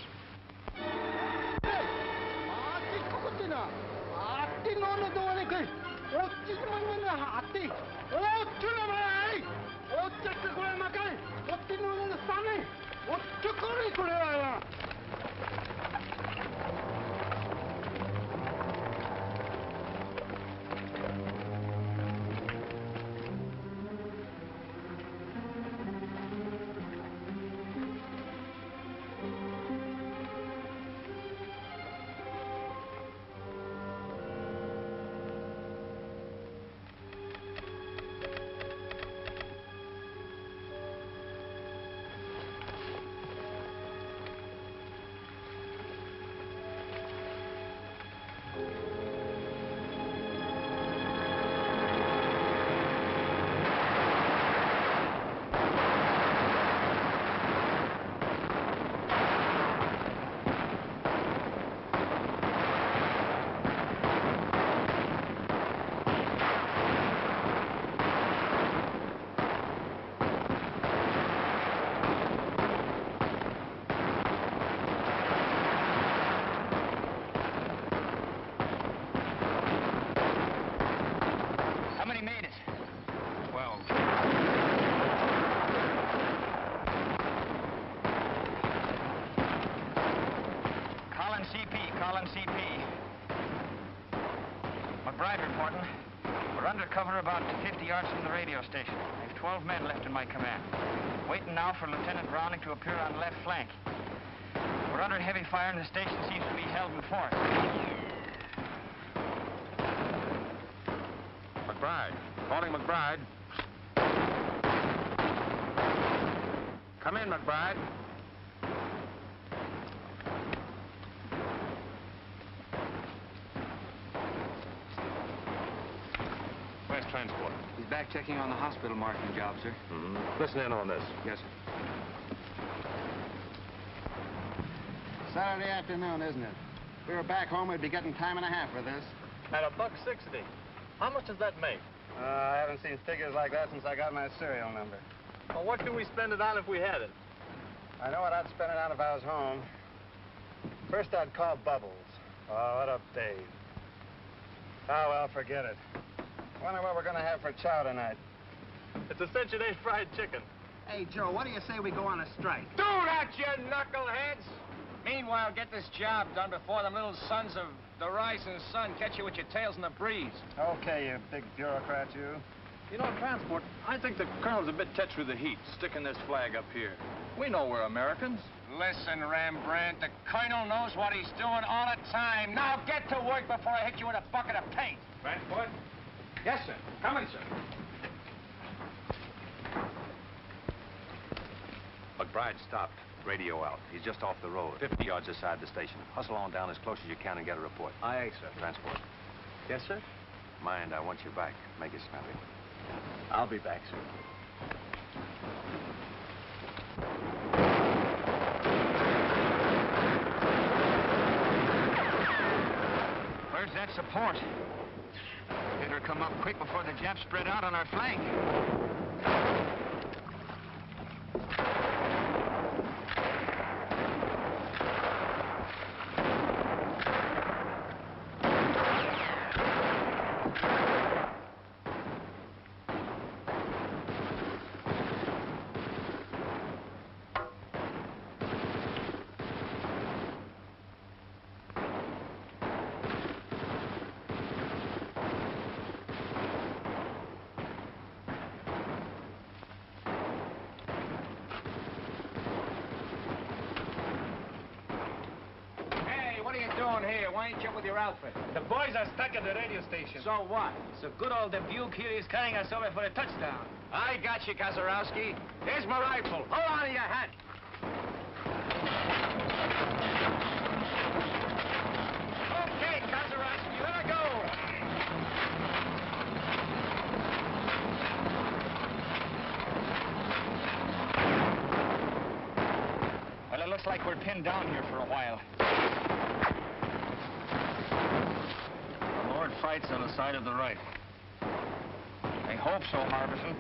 Calling CP. McBride reporting. We're under cover about 50 yards from the radio station. I have 12 men left in my command. Waiting now for Lieutenant Browning to appear on the left flank. We're under heavy fire and the station seems to be held in force. McBride. Calling McBride. Come in, McBride. Where's transport? He's back checking on the hospital marking job, sir. Listen in on this. Yes, sir. Saturday afternoon, isn't it? If we were back home, we'd be getting time and a half for this. At $1.60. How much does that make? I haven't seen figures like that since I got my serial number. Well, what can we spend it on if we had it? I know what I'd spend it on if I was home. First, I'd call Bubbles. Oh, what a babe. Oh, well, forget it. Wonder what we're gonna have for chow tonight. It's a cinch-a-day fried chicken. Hey, Joe, what do you say we go on a strike? Do that, you knuckleheads! Meanwhile, get this job done before them little sons of the rising sun catch you with your tails in the breeze. Okay, you big bureaucrat, you. You know, transport, I think the colonel's a bit touched with the heat, sticking this flag up here. We know we're Americans. Listen, Rembrandt, the colonel knows what he's doing all the time. Now get to work before I hit you with a bucket of paint. Transport? Yes, sir. Coming, sir. McBride stopped. Radio out. He's just off the road, 50 yards aside the station. Hustle on down as close as you can and get a report. Aye, sir. Transport. Yes, sir? Mind, I want you back. Make it snappy. I'll be back soon. Where's that support? Better come up quick before the Japs spread out on our flank. Why ain't you with your outfit? The boys are stuck at the radio station. So what? So good old Dubuque here is carrying us over for a touchdown. I got you, Kazarowski. Here's my rifle. Hold on to your hat. Okay, Kazarowski, let her go. Well, it looks like we're pinned down here for a while. Fights on the side of the right. I hope so, Harbison.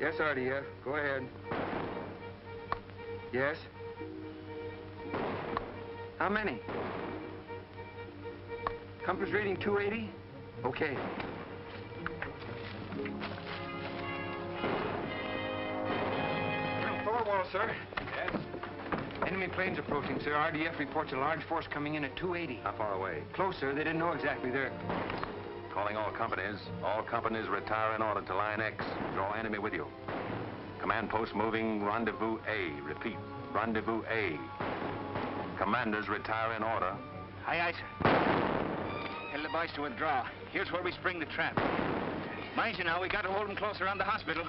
Yes, RDF. Go ahead. Yes? How many? Compass reading 280? Okay. Thorwald sir. Yes? Enemy planes approaching, sir. RDF reports a large force coming in at 280. How far away? Close, sir. They didn't know exactly. They're... Calling all companies. All companies retire in order to Line X. Draw enemy with you. Command post moving rendezvous A. Repeat, rendezvous A. Commanders retire in order. Aye, aye, sir. Tell the boys to withdraw. Here's where we spring the trap. Mind you now, we got to hold them close around the hospital.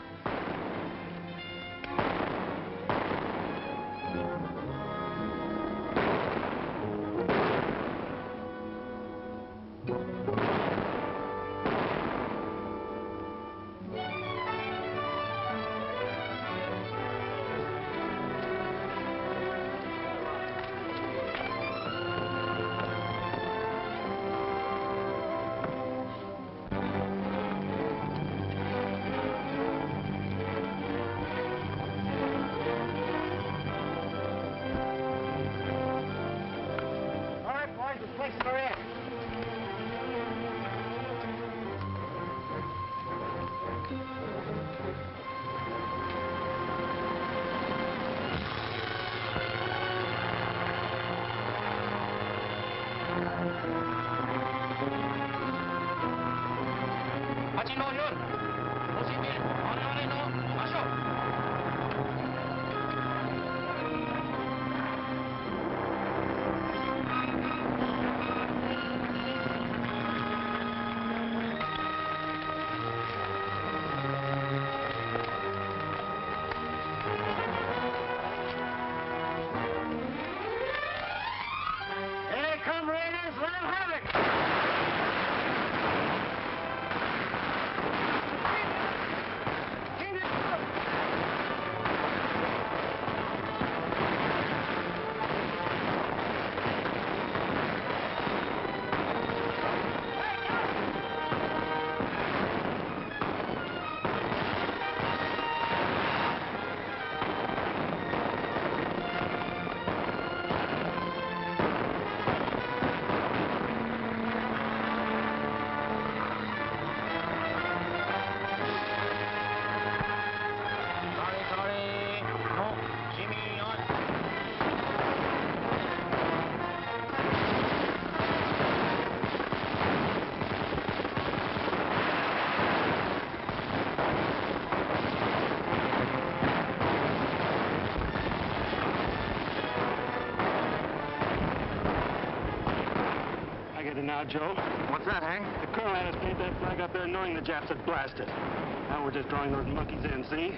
Now, Joe. What's that, Hank? The Colonel had us paint that flag up there knowing the Japs had blasted. Now we're just drawing those monkeys in, see?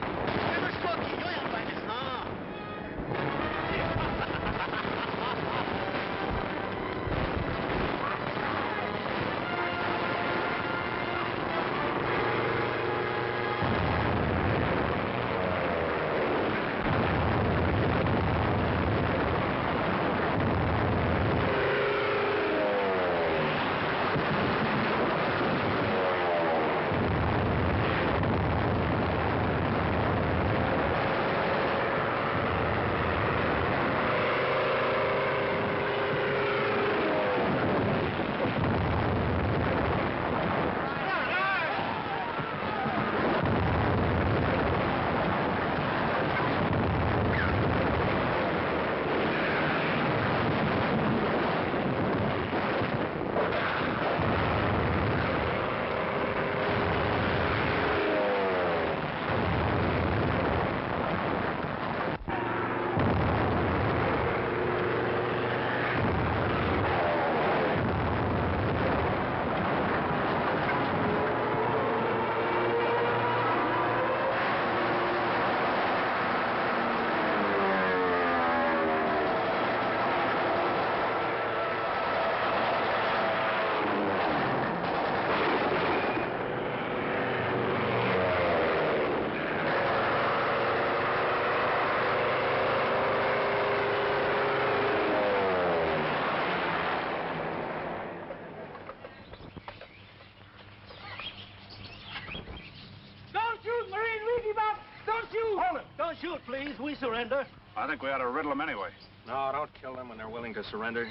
Don't shoot, please. We surrender. I think we ought to riddle them anyway. No, don't kill them when they're willing to surrender.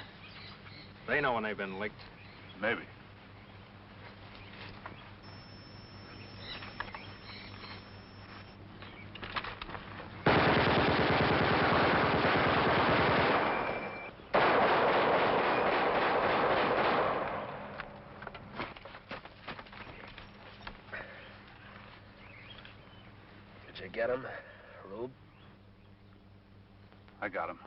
They know when they've been licked. Maybe. you get him, Rube? I got him.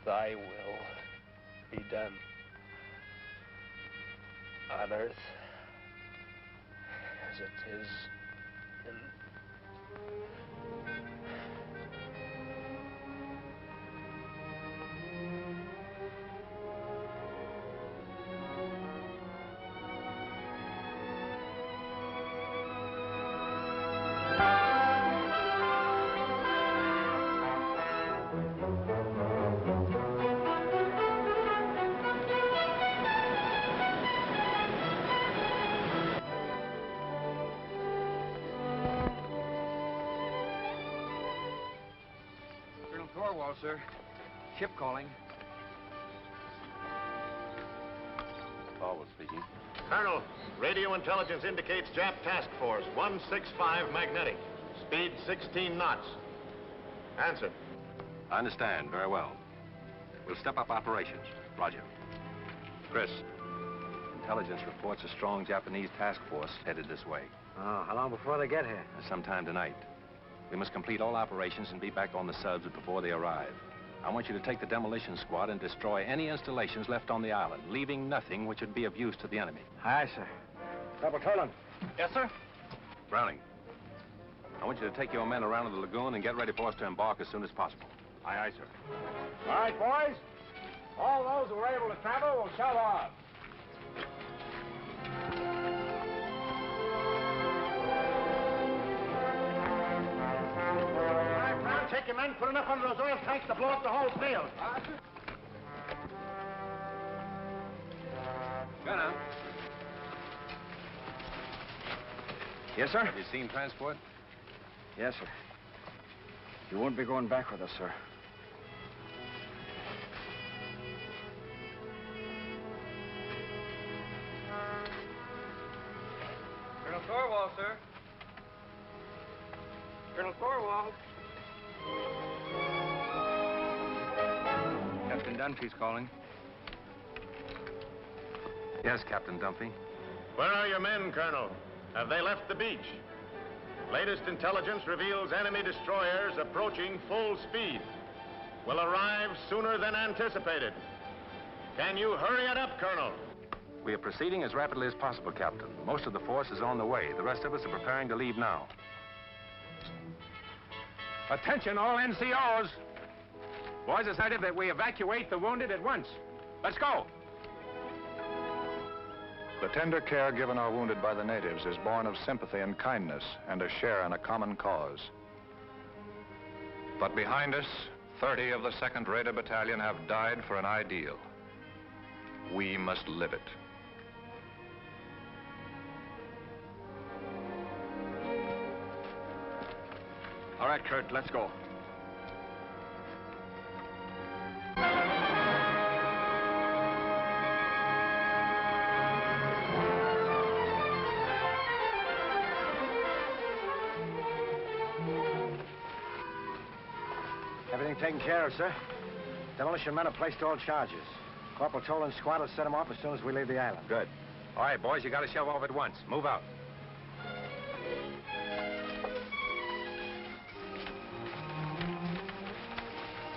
Thy will be done. On earth as it is in... Colonel Thorwald, sir. Ship calling. Thorwald speaking. Colonel, radio intelligence indicates Jap Task Force 165 magnetic. Speed 16 knots. Answer. I understand. Very well. We'll step up operations. Roger. Chris, intelligence reports a strong Japanese task force headed this way. Oh, how long before they get here? Sometime tonight. We must complete all operations and be back on the subs before they arrive. I want you to take the demolition squad and destroy any installations left on the island, leaving nothing which would be of use to the enemy. Aye, sir. Double Toland. Yes, sir? Browning, I want you to take your men around to the lagoon and get ready for us to embark as soon as possible. Aye, aye, sir. All right, boys. All those who are able to travel will shove off. Take your men, put enough under those oil tanks to blow up the whole field. Gunner. Yes, sir? Have you seen transport? Yes, sir. You won't be going back with us, sir. Colonel Thorwald, sir. Colonel Thorwald. Captain Dunphy's calling. Yes, Captain Dunphy. Where are your men, Colonel? Have they left the beach? Latest intelligence reveals enemy destroyers approaching full speed. Will arrive sooner than anticipated. Can you hurry it up, Colonel? We are proceeding as rapidly as possible, Captain. Most of the force is on the way. The rest of us are preparing to leave now. Attention, all NCOs. Boys decided that we evacuate the wounded at once. Let's go. The tender care given our wounded by the natives is born of sympathy and kindness and a share in a common cause. But behind us, 30 of the 2nd Raider Battalion have died for an ideal. We must live it. All right, Kurt, let's go. Everything taken care of, sir. Demolition men have placed all charges. Corporal Toland's squad will set them off as soon as we leave the island. Good. All right, boys, you got to shove off at once. Move out.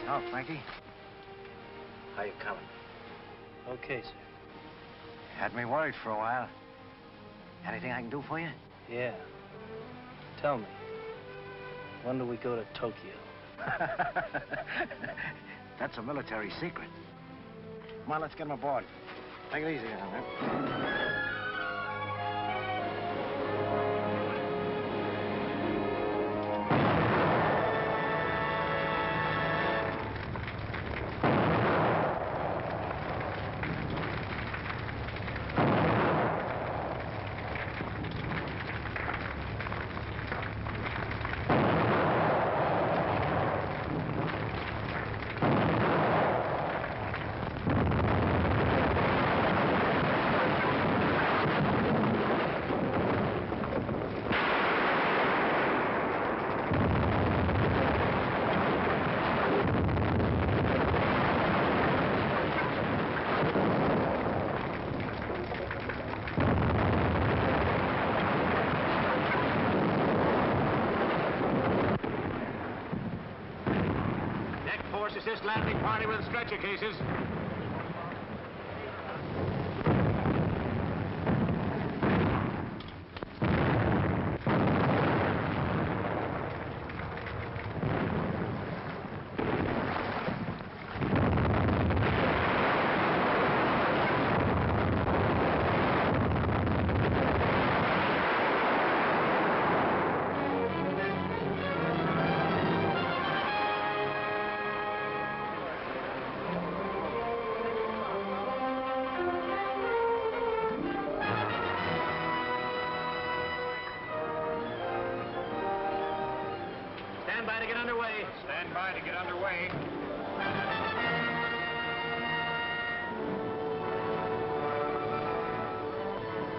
Now, Frankie. How you coming? Okay, sir. Had me worried for a while. Anything I can do for you? Yeah. Tell me, when do we go to Tokyo? That's a military secret. Come on, let's get him aboard. Take it easy now, man. assist landing party with stretcher cases. Stand by to get underway. Stand by to get underway.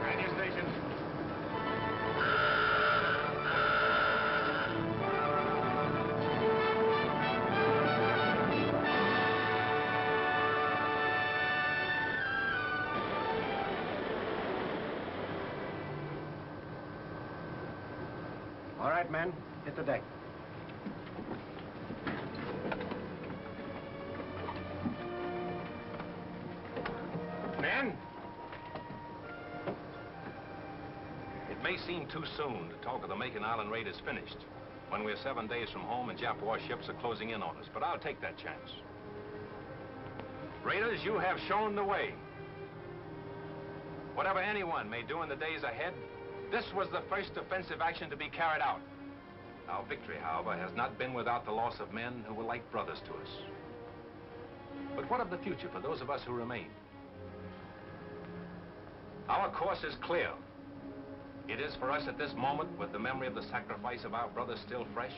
Radio station. All right, men, hit the deck. Men? It may seem too soon to talk of the Makin Island raid is finished, when we're 7 days from home and Jap warships are closing in on us, but I'll take that chance. Raiders, you have shown the way. Whatever anyone may do in the days ahead, this was the first offensive action to be carried out. Our victory, however, has not been without the loss of men who were like brothers to us. But what of the future for those of us who remain? Our course is clear. It is for us at this moment, with the memory of the sacrifice of our brothers still fresh,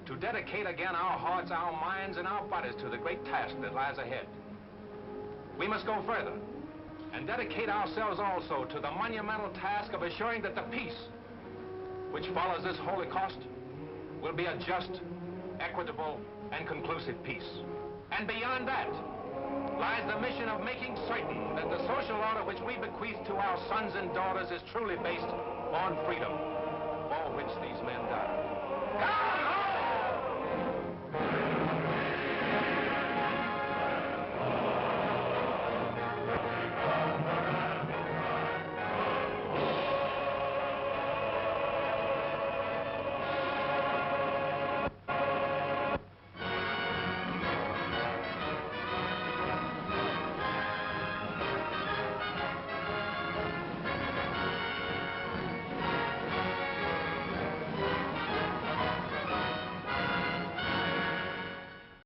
to dedicate again our hearts, our minds, and our bodies to the great task that lies ahead. We must go further and dedicate ourselves also to the monumental task of assuring that the peace which follows this Holocaust will be a just, equitable, and conclusive peace. And beyond that lies the mission of making certain that the social order which we bequeath to our sons and daughters is truly based on freedom.